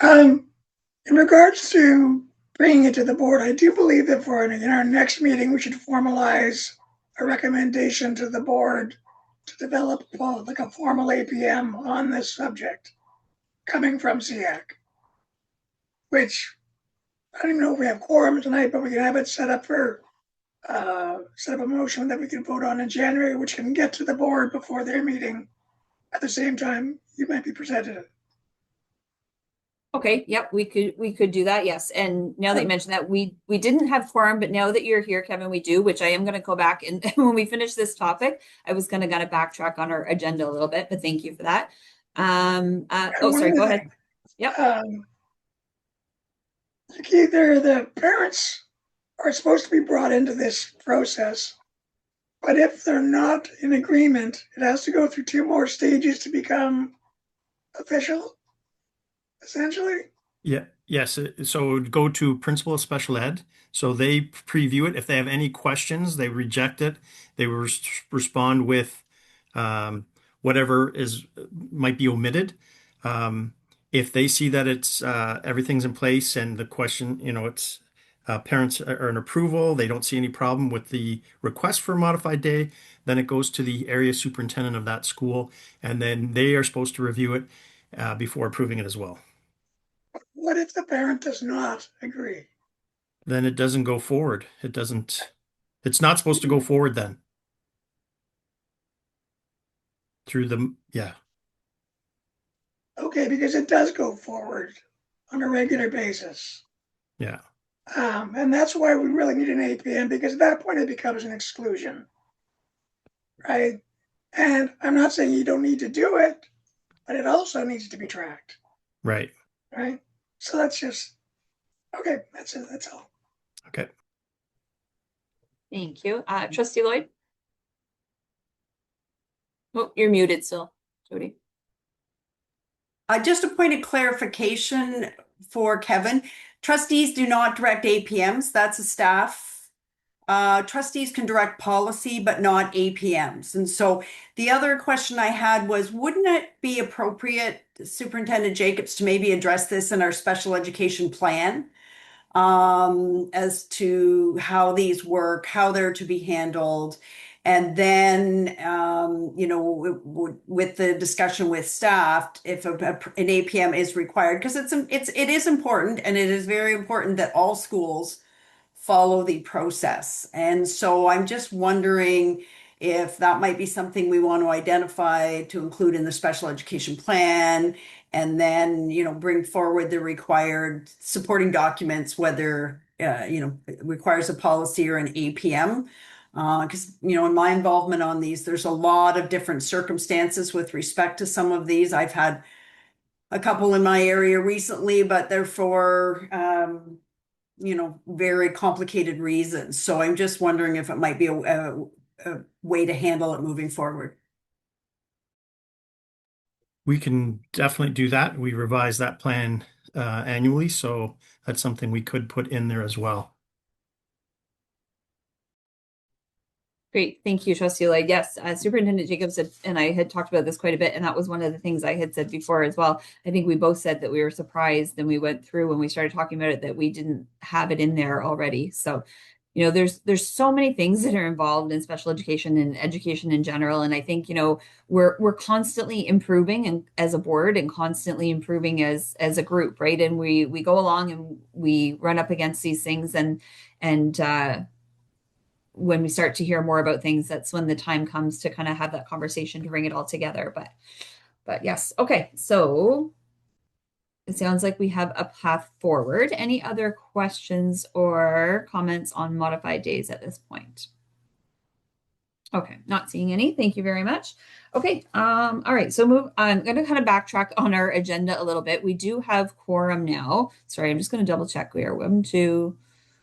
In regards to bringing it to the board, I do believe that for in our next meeting, we should formalize a recommendation to the board to develop like a formal APM on this subject coming from Seac, which I don't even know if we have quorum tonight, but we can have it set up a motion that we can vote on in January, which can get to the board before their meeting at the same time you might be presented. Okay, yep, we could do that, yes. And now that you mentioned that, we didn't have quorum, but now that you're here, Kevin, we do, which I am gonna go back and when we finish this topic, I was gonna backtrack on our agenda a little bit, but thank you for that. Oh, sorry, go ahead. Yep. Either the parents are supposed to be brought into this process, but if they're not in agreement, it has to go through 2 more stages to become official, essentially. Yeah. Yes. So it would go to principal of special ed. So they preview it. If they have any questions, they reject it. They will respond with whatever is might be omitted. If they see that it's everything's in place and the question, it's parents are in approval, they don't see any problem with the request for a modified day, then it goes to the area superintendent of that school, and then they are supposed to review it before approving it as well. What if the parent does not agree? Then it doesn't go forward. It's not supposed to go forward then. Yeah. Okay, because it does go forward on a regular basis. Yeah. And that's why we really need an APM, because at that point it becomes an exclusion, right? And I'm not saying you don't need to do it, but it also needs to be tracked. Right. Right. So that's just, okay, that's it. That's all. Okay. Thank you. Trustee Lloyd? Oh, you're muted still, Jody. Just a point of clarification for Kevin. Trustees do not direct APMs. That's a staff. Trustees can direct policy, but not APMs. And so the other question I had was, wouldn't it be appropriate, Superintendent Jacobs, to maybe address this in our special education plan? As to how these work, how they're to be handled. And then, with the discussion with staff, if an APM is required, because it is important, and it is very important that all schools follow the process. And so I'm just wondering if that might be something we want to identify to include in the special education plan, and then, bring forward the required supporting documents, whether, it requires a policy or an APM. Because, in my involvement on these, there's a lot of different circumstances with respect to some of these. I've had a couple in my area recently, but they're for, very complicated reasons. So I'm just wondering if it might be a way to handle it moving forward. We can definitely do that. We revise that plan annually, so that's something we could put in there as well. Great, thank you, Trustee Lloyd. Yes, Superintendent Jacobs and I had talked about this quite a bit, and that was one of the things I had said before as well. I think we both said that we were surprised, and we went through when we started talking about it that we didn't have it in there already. So there's so many things that are involved in special education and education in general. And I think, we're constantly improving and as a board and constantly improving as a group, right? And we go along and we run up against these things and when we start to hear more about things, that's when the time comes to kind of have that conversation to bring it all together. But yes, okay. So it sounds like we have a path forward. Any other questions or comments on modified days at this point? Okay, not seeing any. Thank you very much. Okay, all right. So I'm going to kind of backtrack on our agenda a little bit. We do have quorum now. Sorry, I'm just going to double check. We are 1, 2.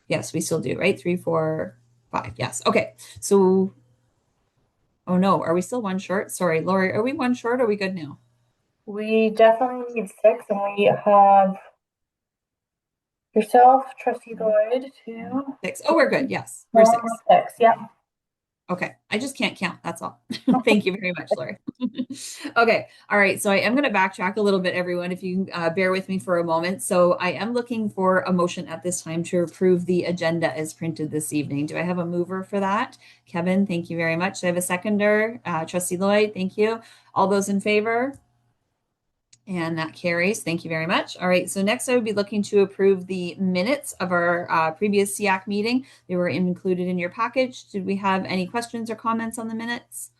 Yes, we still do, right? 3, 4, 5. Yes. Okay. So, oh no, are we still one short? Sorry, Lori, are we one short? Or are we good now? We definitely need 6, and we have yourself, Trustee Lloyd, 2. 6. Oh, we're good. Yes, we're 6. 6, yep. Okay, I just can't count. That's all. Thank you very much, Lori. Okay, all right. So I am going to backtrack a little bit, everyone, if you bear with me for a moment. So I am looking for a motion at this time to approve the agenda as printed this evening. Do I have a mover for that? Kevin, thank you very much. Do I have a seconder? Trustee Lloyd, thank you. All those in favor? And that carries. Thank you very much. All right. So next, I would be looking to approve the minutes of our previous Seac meeting. They were included in your package. Did we have any questions or comments on the minutes?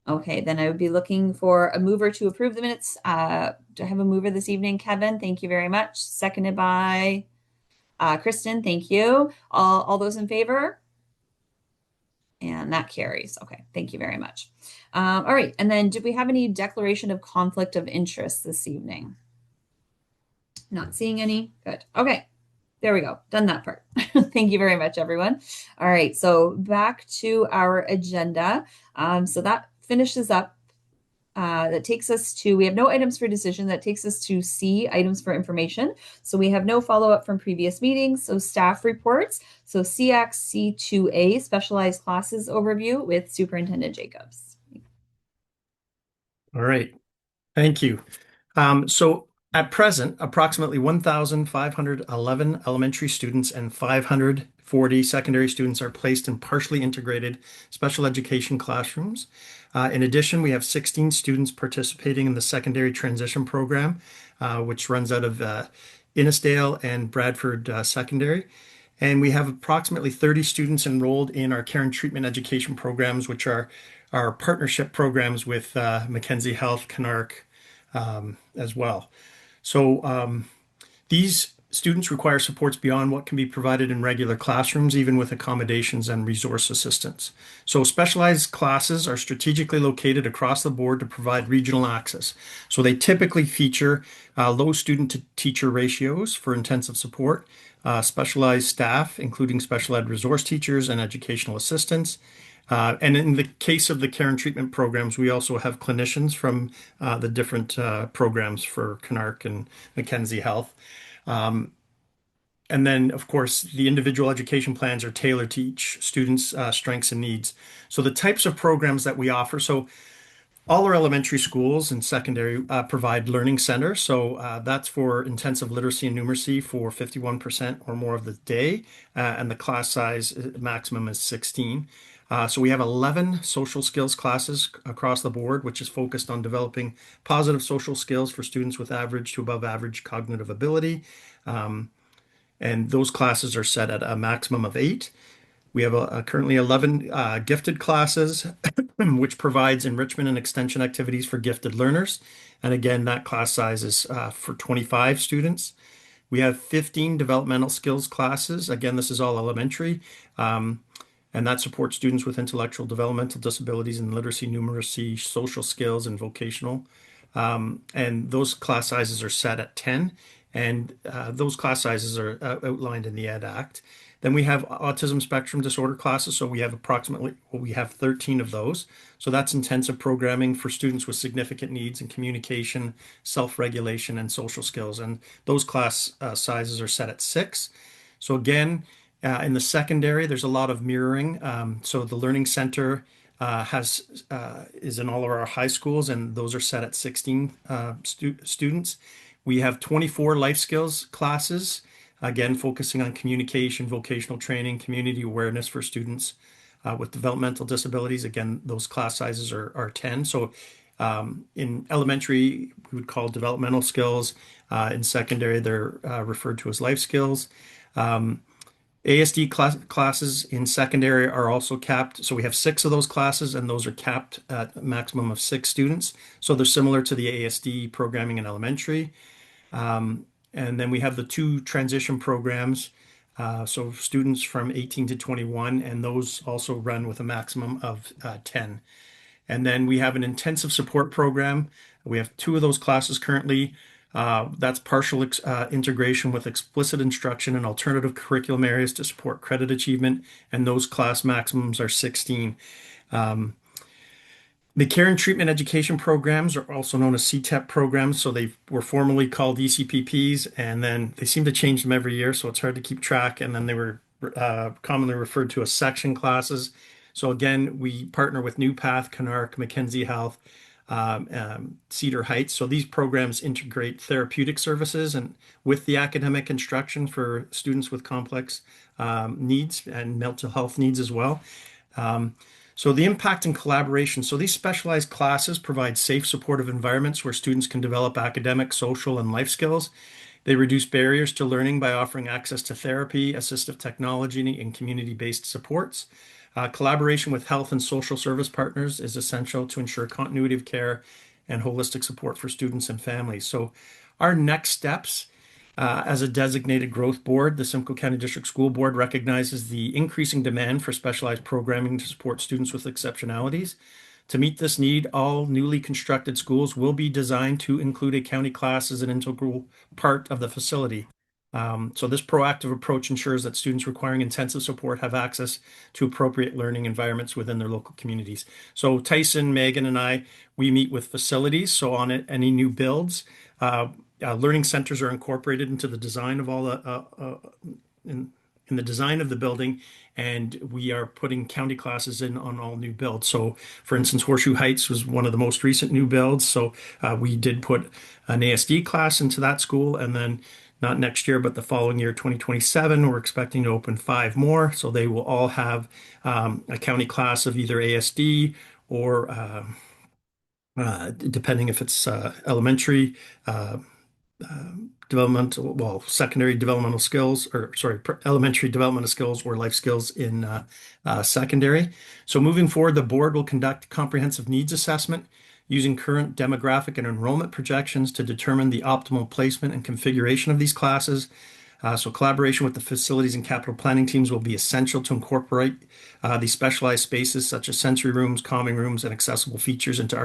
Okay, then I would be looking for a mover to approve the minutes. Do I have a mover this evening, Kevin? Thank you very much. Seconded by Kristen. Thank you. All those in favor? And that carries. Okay, thank you very much. All right, and then did we have any declaration of conflict of interest this evening? Not seeing any. Good. Okay, there we go. Done that part. Thank you very much, everyone. All right, so back to our agenda. So that finishes up. That takes us to, we have no items for decision. That takes us to C, items for information. So we have no follow-up from previous meetings. So staff reports. So Seac C2A, specialized classes overview with Superintendent Jacobs. All right. Thank you. So at present, approximately 1,511 elementary students and 540 secondary students are placed in partially integrated special education classrooms. In addition, we have 16 students participating in the secondary transition program, which runs out of Innisdale and Bradford Secondary. And we have approximately 30 students enrolled in our care and treatment education programs, which are our partnership programs with Mackenzie Health, Canark, as well. So these students require supports beyond what can be provided in regular classrooms, even with accommodations and resource assistance. So specialized classes are strategically located across the board to provide regional access. So they typically feature low student to teacher ratios for intensive support, specialized staff, including special ed resource teachers and educational assistants. And in the case of the care and treatment programs, we also have clinicians from the different programs for Canark and Mackenzie Health. And then, of course, the individual education plans are tailored to each student's strengths and needs. So the types of programs that we offer, so all our elementary schools and secondary provide learning centers. So that's for intensive literacy and numeracy for 51% or more of the day. And the class size maximum is 16. So we have 11 social skills classes across the board, which is focused on developing positive social skills for students with average to above average cognitive ability. And those classes are set at a maximum of 8. We have currently 11 gifted classes, which provides enrichment and extension activities for gifted learners. And again, that class size is for 25 students. We have 15 developmental skills classes. Again, this is all elementary. And that supports students with intellectual developmental disabilities in literacy, numeracy, social skills, and vocational. And those class sizes are set at 10. And those class sizes are outlined in the Ed Act. Then we have autism spectrum disorder classes. So we have 13 of those. So that's intensive programming for students with significant needs in communication, self-regulation, and social skills. And those class sizes are set at 6. So again, in the secondary, there's a lot of mirroring. So the Learning Center is in all of our high schools, and those are set at 16 students. We have 24 life skills classes again, focusing on communication, vocational training, community awareness for students with developmental disabilities. Again, those class sizes are 10. So in elementary, we would call developmental skills. In secondary, they're referred to as life skills. ASD classes in secondary are also capped. So we have 6 of those classes, and those are capped at a maximum of 6 students. So they're similar to the ASD programming in elementary. And then we have the 2 transition programs. So students from 18 to 21, and those also run with a maximum of 10. And then we have an intensive support program. We have 2 of those classes currently. That's partial integration with explicit instruction and alternative curriculum areas to support credit achievement, and those class maximums are 16. The care and treatment education programs are also known as CTEP programs. So they were formerly called ECPPs, and then they seem to change them every year, so it's hard to keep track. And then they were commonly referred to as section classes. So again, we partner with New Path, Canark, Mackenzie Health, Cedar Heights. So these programs integrate therapeutic services and with the academic instruction for students with complex needs and mental health needs as well. So the impact and collaboration. So these specialized classes provide safe, supportive environments where students can develop academic, social, and life skills. They reduce barriers to learning by offering access to therapy, assistive technology, and community-based supports. Collaboration with health and social service partners is essential to ensure continuity of care and holistic support for students and families. So our next steps as a designated growth board, the Simcoe County District School Board recognizes the increasing demand for specialized programming to support students with exceptionalities. To meet this need, all newly constructed schools will be designed to include a county class as an integral part of the facility. So this proactive approach ensures that students requiring intensive support have access to appropriate learning environments within their local communities. So Tyson, Megan, and I, we meet with facilities. So on any new builds, learning centers are incorporated into the design of all the in the design of the building, and we are putting county classes in on all new builds. So, for instance, Horseshoe Heights was one of the most recent new builds. So we did put an ASD class into that school, and then not next year, but the following year, 2027, we're expecting to open 5 more. So they will all have a county class of either ASD or depending if it's elementary, secondary developmental skills, or sorry, elementary developmental skills or life skills in secondary. So moving forward, the board will conduct comprehensive needs assessment using current demographic and enrollment projections to determine the optimal placement and configuration of these classes. So collaboration with the facilities and capital planning teams will be essential to incorporate these specialized spaces such as sensory rooms, calming rooms, and accessible features into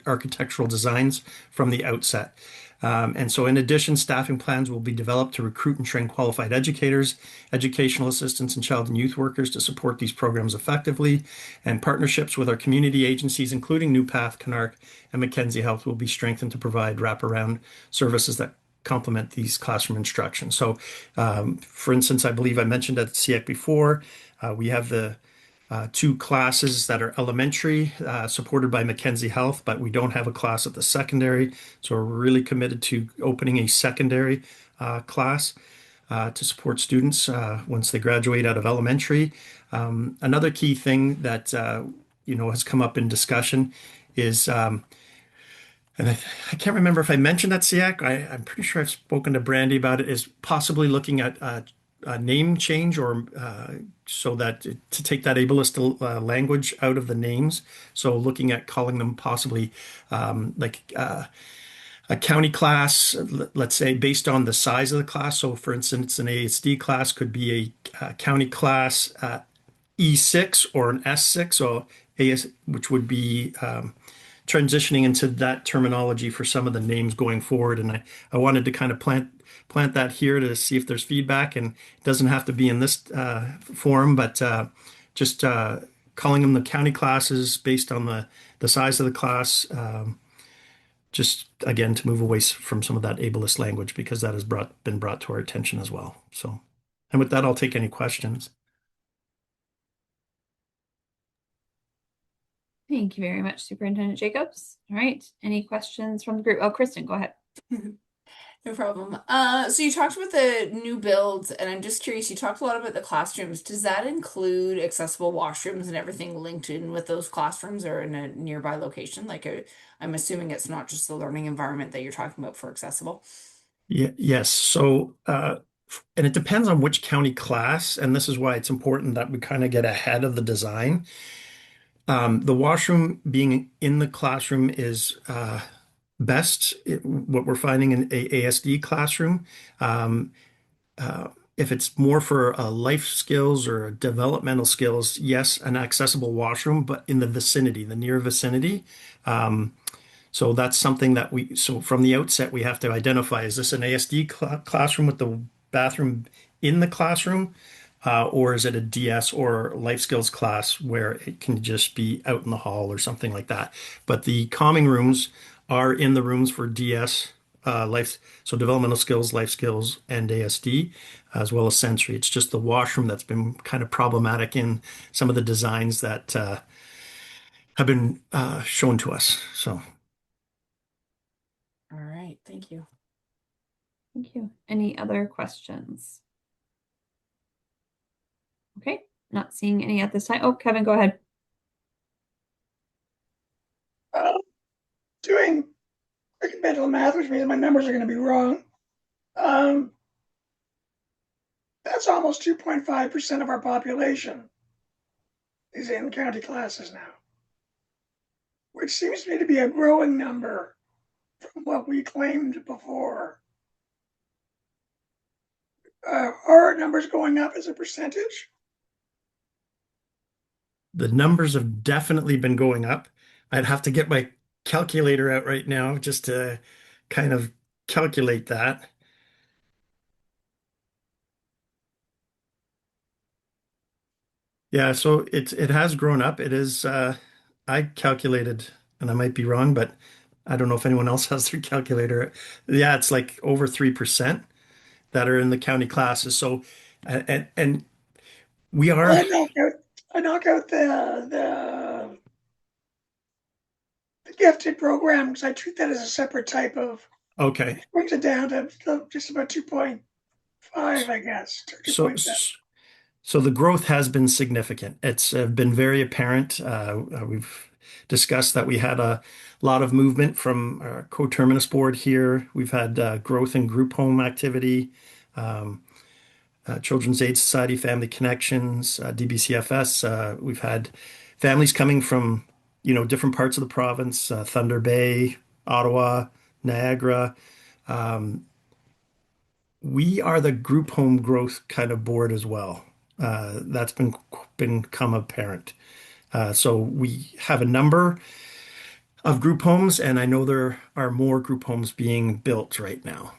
architectural designs from the outset. And so in addition, staffing plans will be developed to recruit and train qualified educators, educational assistants, and child and youth workers to support these programs effectively. And partnerships with our community agencies, including New Path, Canark, and Mackenzie Health, will be strengthened to provide wraparound services that complement these classroom instruction. So, for instance, I believe I mentioned at Seac before, we have the 2 classes that are elementary, supported by Mackenzie Health, but we don't have a class at the secondary. So we're really committed to opening a secondary class to support students once they graduate out of elementary. Another key thing that has come up in discussion is and I can't remember if I mentioned that SEAC. I'm pretty sure I've spoken to Brandy about it, is possibly looking at a name change or so that to take that ableist language out of the names. So looking at calling them possibly like a county class, let's say, based on the size of the class. So for instance, an ASD class could be a county class E6 or an S6, so which would be transitioning into that terminology for some of the names going forward. And I wanted to kind of plant that here to see if there's feedback, and it doesn't have to be in this forum, but just calling them the county classes based on the size of the class, just again to move away from some of that ableist language, because that has been brought to our attention as well. So, and with that, I'll take any questions. Thank you very much, Superintendent Jacobs. All right, any questions from the group? Oh, Kristen, go ahead. No problem. So you talked about the new builds, and I'm just curious, you talked a lot about the classrooms. Does that include accessible washrooms and everything linked in with those classrooms or in a nearby location? I'm assuming it's not just the learning environment that you're talking about for accessible. Yes. So, and it depends on which county class, and this is why it's important that we kind of get ahead of the design. The washroom being in the classroom is best. What we're finding in a ASD classroom, um, if it's more for life skills or developmental skills, yes, an accessible washroom, but in the vicinity, the near vicinity. Um, so that's something that so from the outset, we have to identify, is this an ASD classroom with the bathroom in the classroom? Or is it a DS or life skills class where it can just be out in the hall or something like that? But the calming rooms are in the rooms for DS, so developmental skills, life skills, and ASD, as well as sensory. It's just the washroom that's been kind of problematic in some of the designs that have been shown to us. So. All right, thank you. Thank you. Any other questions? Okay, not seeing any at this time. Oh, Kevin, go ahead. Doing mental math, which means my numbers are going to be wrong. Um, that's almost 2.5% of our population is in county classes now, which seems to me to be a growing number from what we claimed before. Are our numbers going up as a percentage? The numbers have definitely been going up. I'd have to get my calculator out right now just to kind of calculate that. Yeah, so it has grown up. It is I calculated, and I might be wrong, but I don't know if anyone else has their calculator. Yeah, it's like over 3% that are in the county classes. So and we Well, are I knock out the gifted program because I treat that as a separate type of, okay. brings it down to just about 2.5, I guess, or So 2.7. So the growth has been significant. It's been very apparent. We've discussed that we had a lot of movement from our co-terminus board here. We've had growth in group home activity, um, Children's Aid Society, Family Connections, DBCFS. We've had families coming from, different parts of the province, Thunder Bay, Ottawa, Niagara. Um, we are the group home growth kind of board as well. That's become apparent. So we have a number of group homes, and I know there are more group homes being built right now.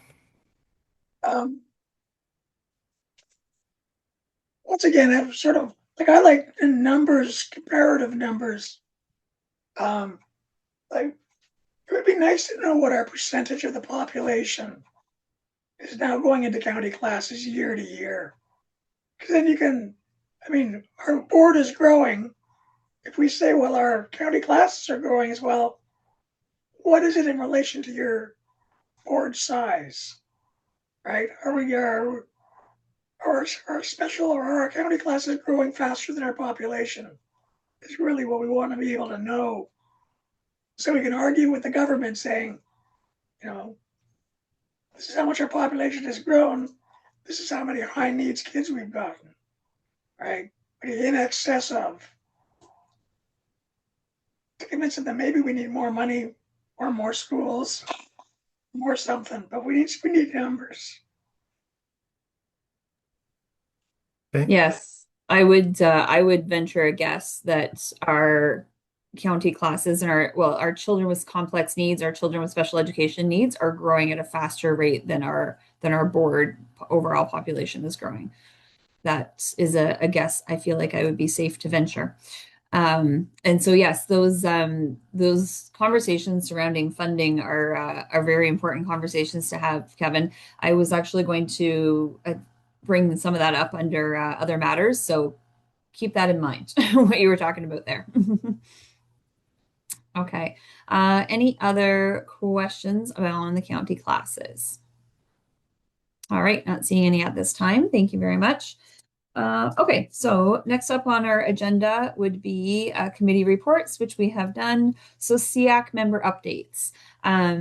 Once again, I'm sort of like, I like the numbers, comparative numbers. Like, it would be nice to know what our percentage of the population is now going into county classes year to year. Because then you can, our board is growing. If we say, well, our county classes are growing as well, what is it in relation to your board size, right? Our special or our county classes growing faster than our population? Is really what we want to be able to know. So we can argue with the government saying, this is how much our population has grown. This is how many high needs kids we've gotten, right? In excess of. To convince them that maybe we need more money or more schools, more something, but we need numbers. Okay. Yes, I would venture a guess that our county classes and our children with complex needs, our children with special education needs are growing at a faster rate than our board overall population is growing. That is a guess I feel like I would be safe to venture. And so yes, those conversations surrounding funding are very important conversations to have, Kevin. I was actually going to bring some of that up under other matters, so keep that in mind, what you were talking about there. Okay. Any other questions about on the county classes? All right, not seeing any at this time. Thank you very much. Okay, so next up on our agenda would be committee reports, which we have done. So Seac member updates.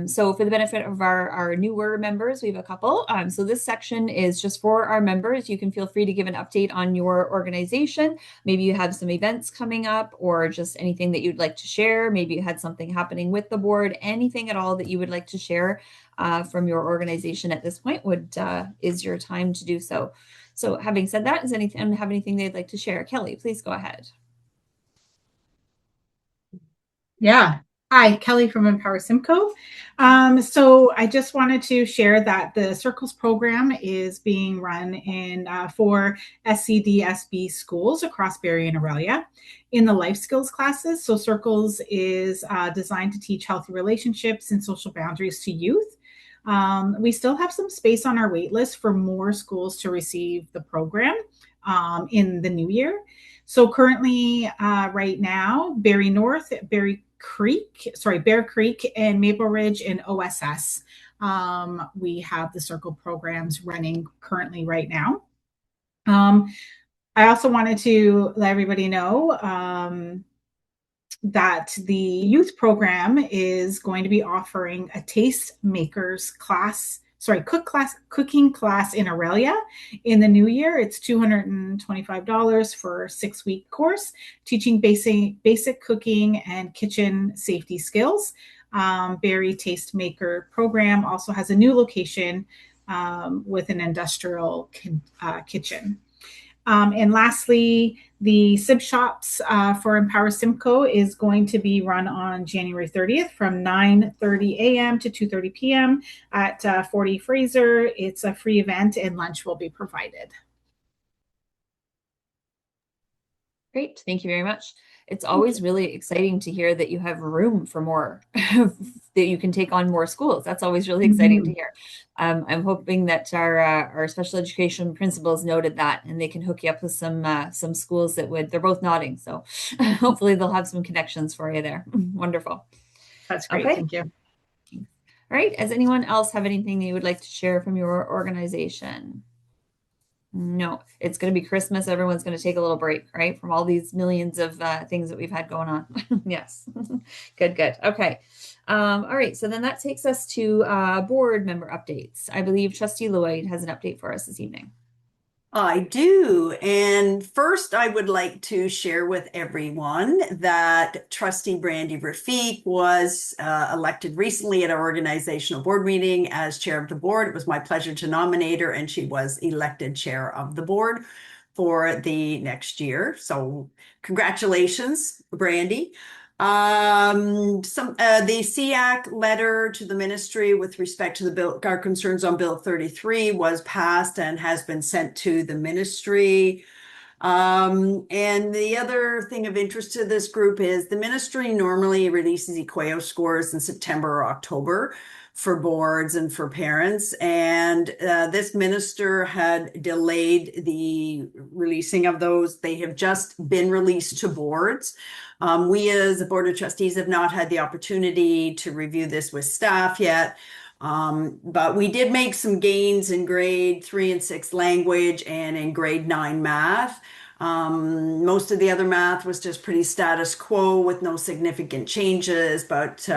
So for the benefit of our newer members, we have a couple. So this section is just for our members. You can feel free to give an update on your organization. Maybe you have some events coming up or just anything that you'd like to share. Maybe you had something happening with the board, anything at all that you would like to share from your organization at this point is your time to do so. So having said that, does anyone have anything they'd like to share? Kelly, please go ahead. Yeah. Hi, Kelly from Empower Simcoe. So I just wanted to share that the Circles program is being run in for Scdsb schools across Barrie and Aurelia in the life skills classes. So Circles is designed to teach healthy relationships and social boundaries to youth. We still have some space on our wait list for more schools to receive the program in the new year. So currently, right now, Barrie North, Bear Creek, and Maple Ridge and OSS, we have the Circle programs running currently right now. I also wanted to let everybody know that the youth program is going to be offering a taste makers class, cooking class in Aurelia in the new year. It's $225 for a 6-week course, teaching basic cooking and kitchen safety skills. Barrie Taste Maker program also has a new location with an industrial kitchen. And lastly, the SIB shops for Empower Simcoe is going to be run on January 30th from 9:30 a.m. to 2:30 p.m. at 40 Fraser. It's a free event and lunch will be provided. Great, thank you very much. It's always really exciting to hear that you have room for more, that you can take on more schools. That's always really exciting to hear. I'm hoping that our special education principals noted that, and they can hook you up with some schools that would. They're both nodding, so hopefully they'll have some connections for you there. Wonderful. That's great. Okay. Thank you. All right. Does anyone else have anything you would like to share from your organization? No, it's going to be Christmas. Everyone's going to take a little break, right? From all these millions of things that we've had going on. Yes. Good. Okay. All right. So then that takes us to board member updates. I believe Trustee Lloyd has an update for us this evening. I do. And first, I would like to share with everyone that Trustee Brandy Rafiq was elected recently at our organizational board meeting as chair of the board. It was my pleasure to nominate her, and she was elected chair of the board for the next year. So congratulations, Brandy. The Seac letter to the ministry with respect to our concerns on Bill 33 was passed and has been sent to the ministry. And the other thing of interest to this group is the ministry normally releases EQUAO scores in September or October for boards and for parents. And this minister had delayed the releasing of those. They have just been released to boards. We as a board of trustees have not had the opportunity to review this with staff yet. But we did make some gains in grade 3 and 6 language and in grade 9 math. Most of the other math was just pretty status quo with no significant changes, but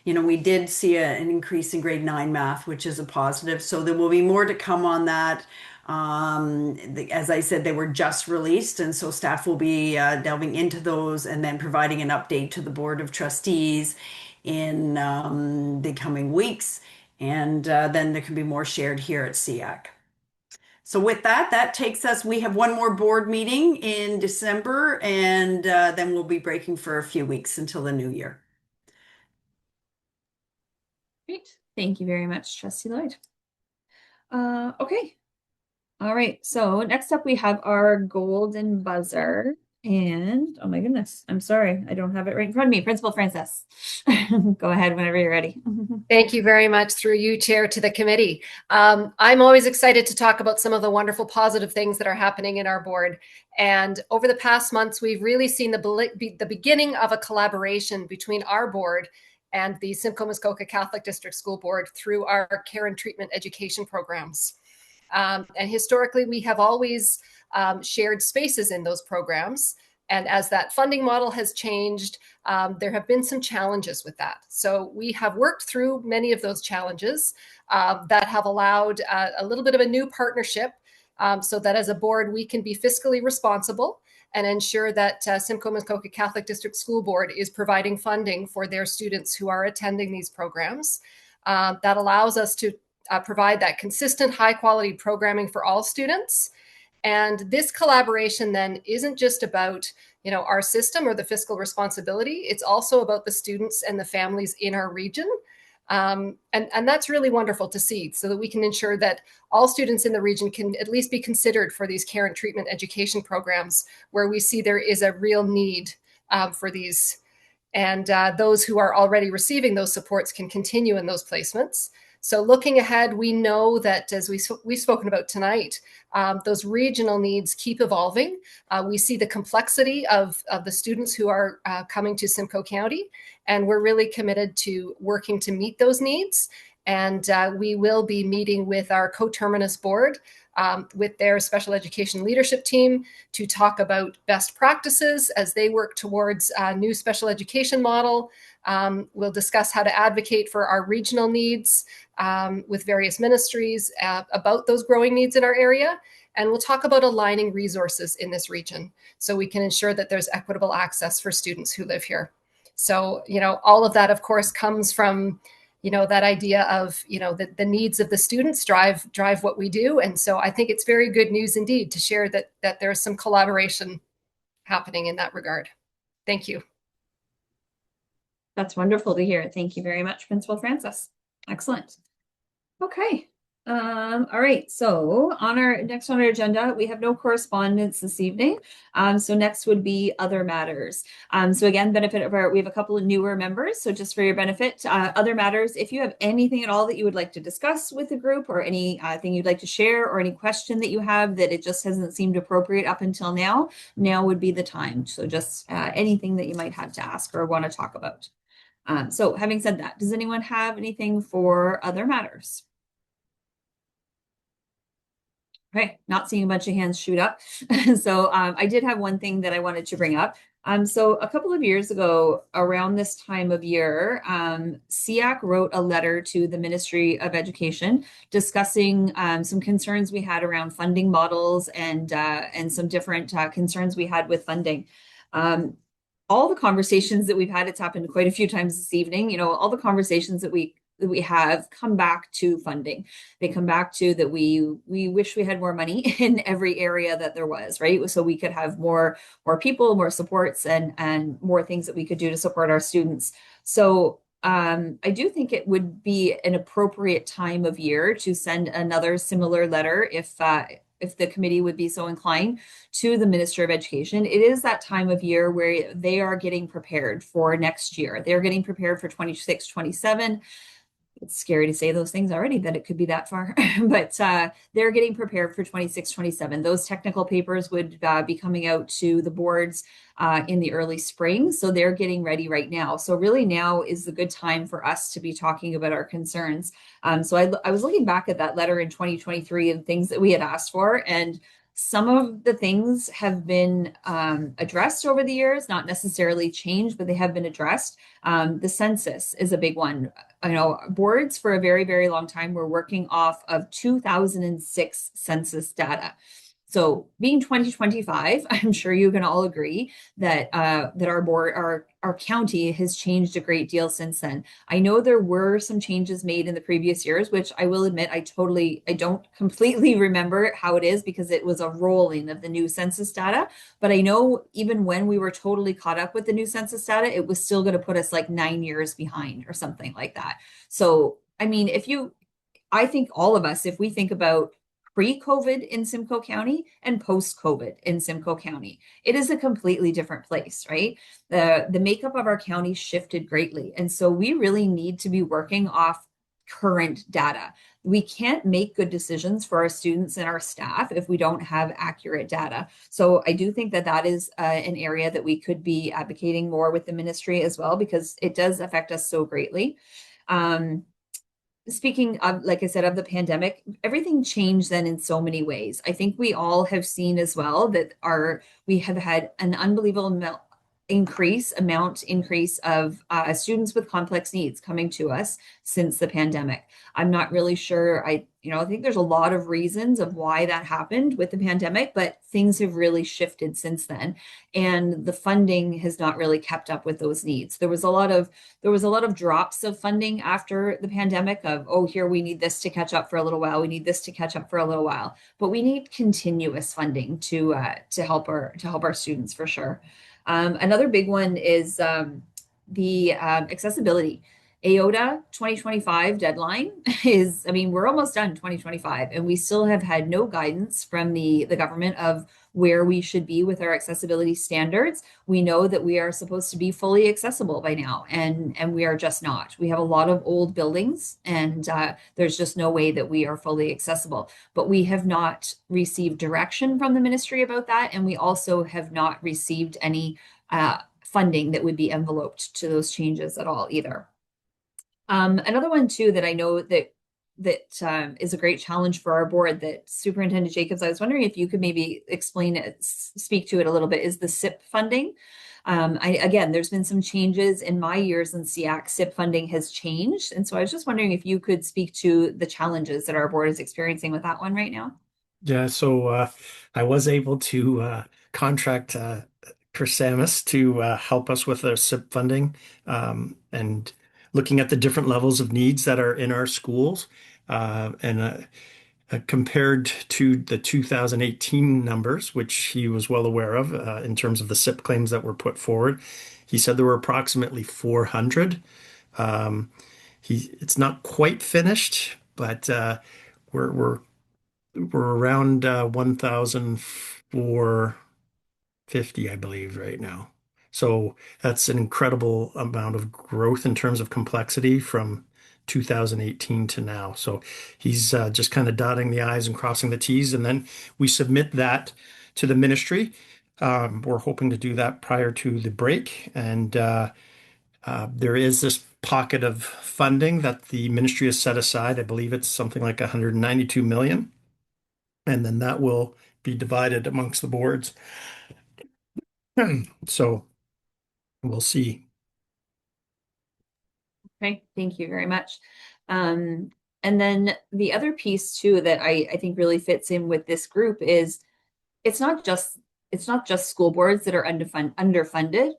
we did see an increase in grade 9 math, which is a positive. So there will be more to come on that. As I said, they were just released, and so staff will be delving into those and then providing an update to the Board of Trustees in the coming weeks. And then there can be more shared here at Seac. So with that takes us, we have one more board meeting in December, and then we'll be breaking for a few weeks until the new year. Great. Thank you very much, Trustee Lloyd. Okay. All right. So next up, we have our golden buzzer. And oh my goodness, I'm sorry, I don't have it right in front of me. Principal Francis, go ahead whenever you're ready. Thank you very much, through you, Chair, to the committee. I'm always excited to talk about some of the wonderful positive things that are happening in our board. And over the past months, we've really seen the beginning of a collaboration between our board and the Simcoe Muskoka Catholic District School Board through our care and treatment education programs. And historically, we have always shared spaces in those programs. And as that funding model has changed, there have been some challenges with that. So we have worked through many of those challenges that have allowed a little bit of a new partnership so that as a board, we can be fiscally responsible and ensure that Simcoe Muskoka Catholic District School Board is providing funding for their students who are attending these programs. That allows us to provide that consistent, high quality programming for all students. And this collaboration then isn't just about, our system or the fiscal responsibility. It's also about the students and the families in our region. And that's really wonderful to see, so that we can ensure that all students in the region can at least be considered for these care and treatment education programs where we see there is a real need for these. And those who are already receiving those supports can continue in those placements. So looking ahead, we know that as we've spoken about tonight, those regional needs keep evolving. We see the complexity of the students who are coming to Simcoe County, and we're really committed to working to meet those needs. And we will be meeting with our coterminous board with their special education leadership team to talk about best practices as they work towards a new special education model. We'll discuss how to advocate for our regional needs with various ministries about those growing needs in our area. And we'll talk about aligning resources in this region so we can ensure that there's equitable access for students who live here. So, all of that, of course, comes from, that idea of, the needs of the students drive what we do. And so I think it's very good news indeed to share that there's some collaboration happening in that regard. Thank you. That's wonderful to hear. Thank you very much, Principal Francis. Excellent. Okay. All right. So on our agenda, we have no correspondence this evening. So next would be other matters. So again, we have a couple of newer members. So just for your benefit, other matters, if you have anything at all that you would like to discuss with the group, or any thing you'd like to share, or any question that you have that it just hasn't seemed appropriate up until now would be the time. So just anything that you might have to ask or want to talk about. So having said that, does anyone have anything for other matters? Okay, not seeing a bunch of hands shoot up. So I did have one thing that I wanted to bring up. So a couple of years ago, around this time of year, Seac wrote a letter to the Ministry of Education discussing some concerns we had around funding models and some different concerns we had with funding. All the conversations that we've had, it's happened quite a few times this evening, all the conversations that we have come back to funding. They come back to that we wish we had more money in every area that there was, right? So we could have more people, more supports, and more things that we could do to support our students. So I do think it would be an appropriate time of year to send another similar letter if the committee would be so inclined, to the Minister of Education. It is that time of year where they are getting prepared for next year. They're getting prepared for 26, 27. It's scary to say those things already, that it could be that far, but they're getting prepared for 26, 27. Those technical papers would be coming out to the boards in the early spring. So they're getting ready right now. So really now is the good time for us to be talking about our concerns. So I was looking back at that letter in 2023 and things that we had asked for, and some of the things have been addressed over the years, not necessarily changed, but they have been addressed. The census is a big one. Boards for a very, very long time were working off of 2006 census data. So being 2025, I'm sure you can all agree that our county has changed a great deal since then. I know there were some changes made in the previous years, which I will admit I don't completely remember how it is because it was a rolling of the new census data. But I know even when we were totally caught up with the new census data, it was still going to put us like 9 years behind or something like that. So, I mean, I think all of us, if we think about pre-COVID in Simcoe County and post-COVID in Simcoe County, it is a completely different place, right? The makeup of our county shifted greatly. And so we really need to be working off current data. We can't make good decisions for our students and our staff if we don't have accurate data. So I do think that is an area that we could be advocating more with the ministry as well, because it does affect us so greatly. speaking of, like I said, of the pandemic, everything changed then in so many ways. I think we all have seen as well that we have had an unbelievable increase of students with complex needs coming to us since the pandemic. I'm not really sure. I think there's a lot of reasons of why that happened with the pandemic, but things have really shifted since then, and the funding has not really kept up with those needs. There was a lot of drops of funding after the pandemic of, oh, here we need this to catch up for a little while. We need this to catch up for a little while, but we need continuous funding to help our students for sure. Another big one is the accessibility. AOTA 2025 deadline is, I mean, we're almost done 2025, and we still have had no guidance from the government of where we should be with our accessibility standards. We know that we are supposed to be fully accessible by now, and we are just not. We have a lot of old buildings, and there's just no way that we are fully accessible. But we have not received direction from the ministry about that, and we also have not received any funding that would be enveloped to those changes at all either. Another one too that I know that is a great challenge for our board that Superintendent Jacobs, I was wondering if you could maybe explain it, speak to it a little bit, is the SIP funding. Again, there's been some changes in my years in Seac. SIP funding has changed. And so I was just wondering if you could speak to the challenges that our board is experiencing with that one right now. Yeah, so I was able to contract Chris Samus to help us with our SIP funding and looking at the different levels of needs that are in our schools. And compared to the 2018 numbers, which he was well aware of in terms of the SIP claims that were put forward, he said there were approximately 400. It's not quite finished, but we're around 1,450, I believe, right now. So that's an incredible amount of growth in terms of complexity from 2018 to now. So he's just kind of dotting the I's and crossing the T's, and then we submit that to the ministry. We're hoping to do that prior to the break, and there is this pocket of funding that the ministry has set aside. I believe it's something like 192 million, and then that will be divided amongst the boards. So we'll see. Okay, thank you very much. And then the other piece too that I think really fits in with this group is it's not just school boards that are underfunded.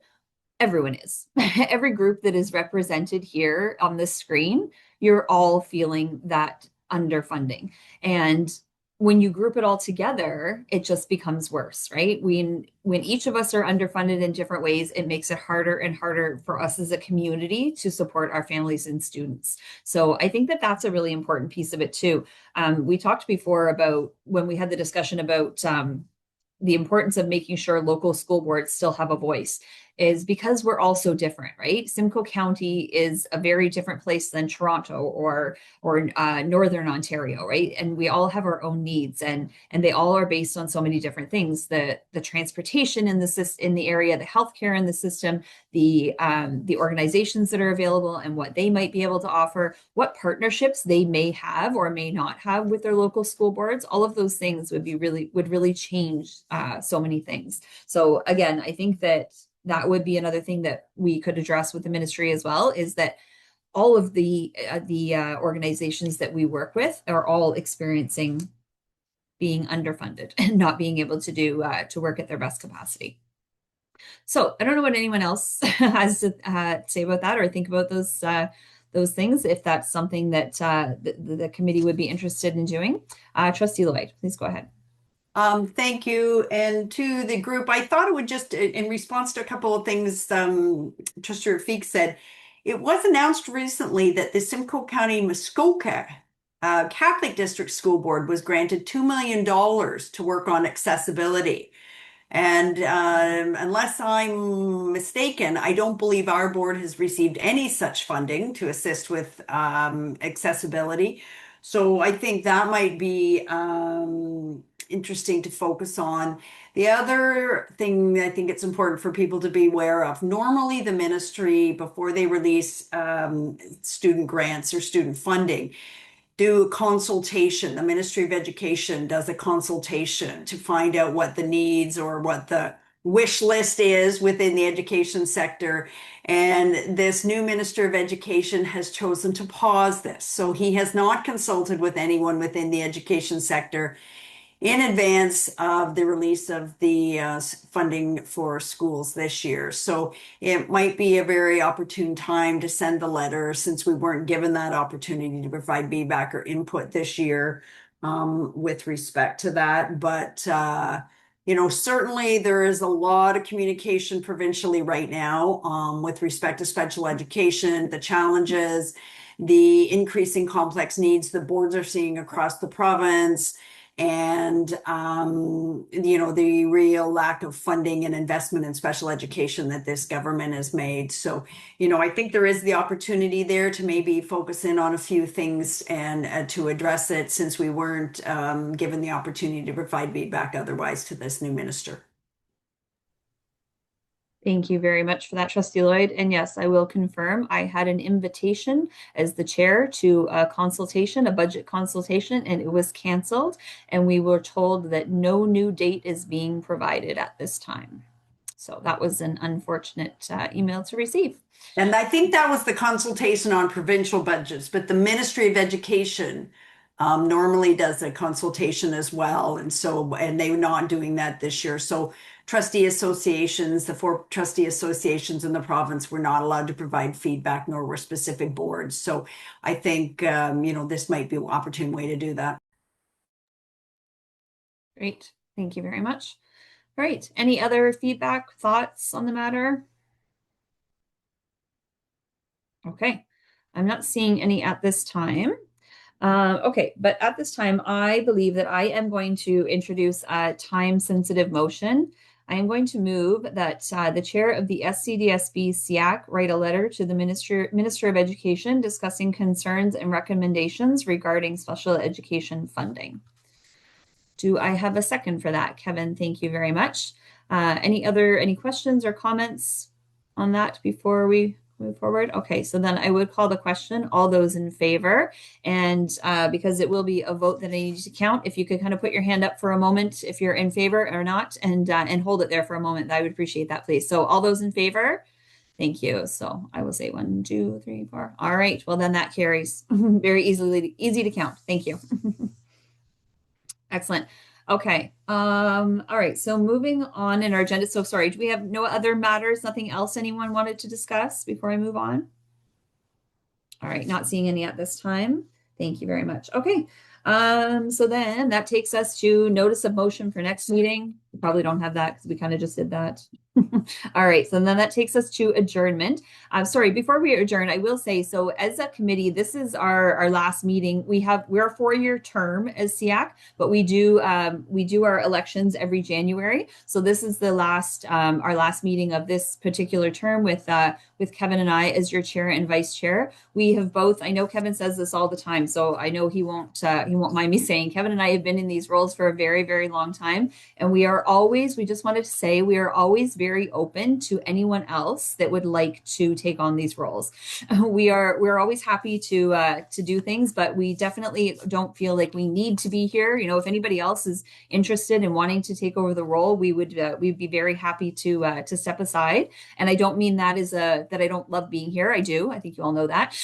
Everyone is. Every group that is represented here on this screen, you're all feeling that underfunding. And when you group it all together, it just becomes worse, right? When each of us are underfunded in different ways, it makes it harder and harder for us as a community to support our families and students. So I think that that's a really important piece of it too. We talked before about when we had the discussion about the importance of making sure local school boards still have a voice is because we're all so different, right? Simcoe County is a very different place than Toronto or Northern Ontario, right? And we all have our own needs, and they all are based on so many different things: the transportation in the area, the healthcare in the system, the organizations that are available, and what they might be able to offer, what partnerships they may have or may not have with their local school boards. All of those things would really change so many things. So again, I think that would be another thing that we could address with the ministry as well, is that all of the organizations that we work with are all experiencing being underfunded and not being able to work at their best capacity. So I don't know what anyone else has to say about that or think about those things, if that's something that the committee would be interested in doing. Trustee Lloyd, please go ahead. Thank you. And to the group, I thought it would just, in response to a couple of things Trustee Rafik said, it was announced recently that the Simcoe County Muskoka Catholic District School Board was granted $2 million to work on accessibility. And unless I'm mistaken, I don't believe our board has received any such funding to assist with accessibility. So I think that might be interesting to focus on. The other thing I think it's important for people to be aware of, normally the ministry, before they release student grants or student funding, do a consultation. The Ministry of Education does a consultation to find out what the needs or what the wish list is within the education sector. And this new Minister of Education has chosen to pause this. So he has not consulted with anyone within the education sector in advance of the release of the funding for schools this year. So it might be a very opportune time to send the letter, since we weren't given that opportunity to provide feedback or input this year with respect to that. But certainly there is a lot of communication provincially right now with respect to special education, the challenges, the increasing complex needs the boards are seeing across the province, and the real lack of funding and investment in special education that this government has made. So I think there is the opportunity there to maybe focus in on a few things and to address it, since we weren't given the opportunity to provide feedback otherwise to this new minister. Thank you very much for that, Trustee Lloyd. And yes, I will confirm I had an invitation as the chair to a consultation, a budget consultation, and it was canceled. And we were told that no new date is being provided at this time. So that was an unfortunate email to receive. And I think that was the consultation on provincial budgets, but the Ministry of Education normally does a consultation as well. And they're not doing that this year. So trustee associations, the 4 trustee associations in the province, were not allowed to provide feedback, nor were specific boards. So I think, this might be an opportune way to do that. Great. Thank you very much. All right. Any other feedback, thoughts on the matter? Okay. I'm not seeing any at this time. Okay, but at this time, I believe that I am going to introduce a time-sensitive motion. I am going to move that the chair of the SCDSB Seac write a letter to the Minister of Education discussing concerns and recommendations regarding special education funding. Do I have a second for that? Kevin, thank you very much. Any questions or comments on that before we move forward? Okay, so then I would call the question. All those in favor, and because it will be a vote that I need to count, if you could kind of put your hand up for a moment if you're in favor or not, and hold it there for a moment, I would appreciate that, please. So all those in favor? Thank you. So I will say 1, 2, 3, 4. All right, well then that carries. Very easy to count. Thank you. Excellent. Okay. All right. So moving on in our agenda. So sorry, do we have no other matters? Nothing else anyone wanted to discuss before I move on? All right. Not seeing any at this time. Thank you very much. Okay. So then that takes us to notice of motion for next meeting. We probably don't have that because we kind of just did that. All right, so then that takes us to adjournment. Sorry, before we adjourn, I will say, so as a committee, this is our last meeting. We're a 4-year term as Seac, but we do our elections every January. So this is the last our last meeting of this particular term with Kevin and I as your chair and vice chair. We have both. I know Kevin says this all the time, so I know he won't mind me saying. Kevin and I have been in these roles for a very, very long time, and we just wanted to say we are always very open to anyone else that would like to take on these roles. We're always happy to do things, but we definitely don't feel like we need to be here. If anybody else is interested in wanting to take over the role, we'd be very happy to step aside. And I don't mean that that I don't love being here. I do. I think you all know that.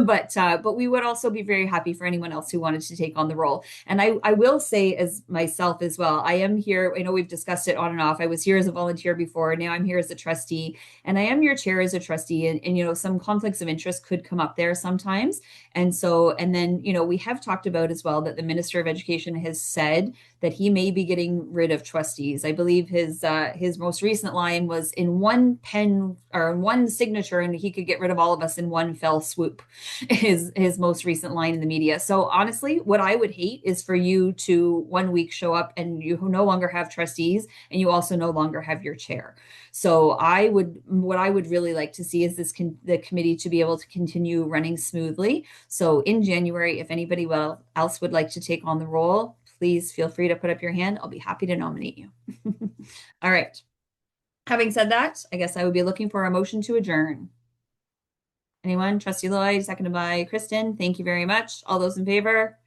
but we would also be very happy for anyone else who wanted to take on the role. And I will say as myself as well, I am here. I know we've discussed it on and off. I was here as a volunteer before. Now I'm here as a trustee, and I am your chair as a trustee. And some conflicts of interest could come up there sometimes. And then we have talked about as well that the Minister of Education has said that he may be getting rid of trustees. I believe his most recent line was in one pen or in one signature, and he could get rid of all of us in one fell swoop. His most recent line in the media. So honestly, what I would hate is for you to one week show up and you no longer have trustees, and you also no longer have your chair. So what I would really like to see is the committee to be able to continue running smoothly. So in January, if anybody else would like to take on the role, please feel free to put up your hand. I'll be happy to nominate you. All right. Having said that, I guess I would be looking for a motion to adjourn. Anyone? Trustee Lloyd, seconded by Kristen. Thank you very much. All those in favor?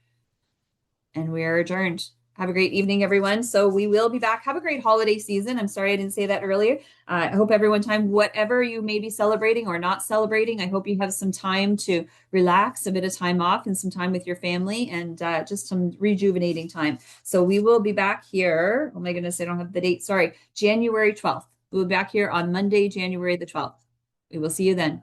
And we are adjourned. Have a great evening, everyone. So we will be back. Have a great holiday season. I'm sorry I didn't say that earlier. I hope everyone whatever you may be celebrating or not celebrating, I hope you have some time to relax, a bit of time off and some time with your family and just some rejuvenating time. So we will be back here. Oh my goodness, I don't have the date. Sorry, January 12th. We'll be back here on Monday, January the 12th. We will see you then.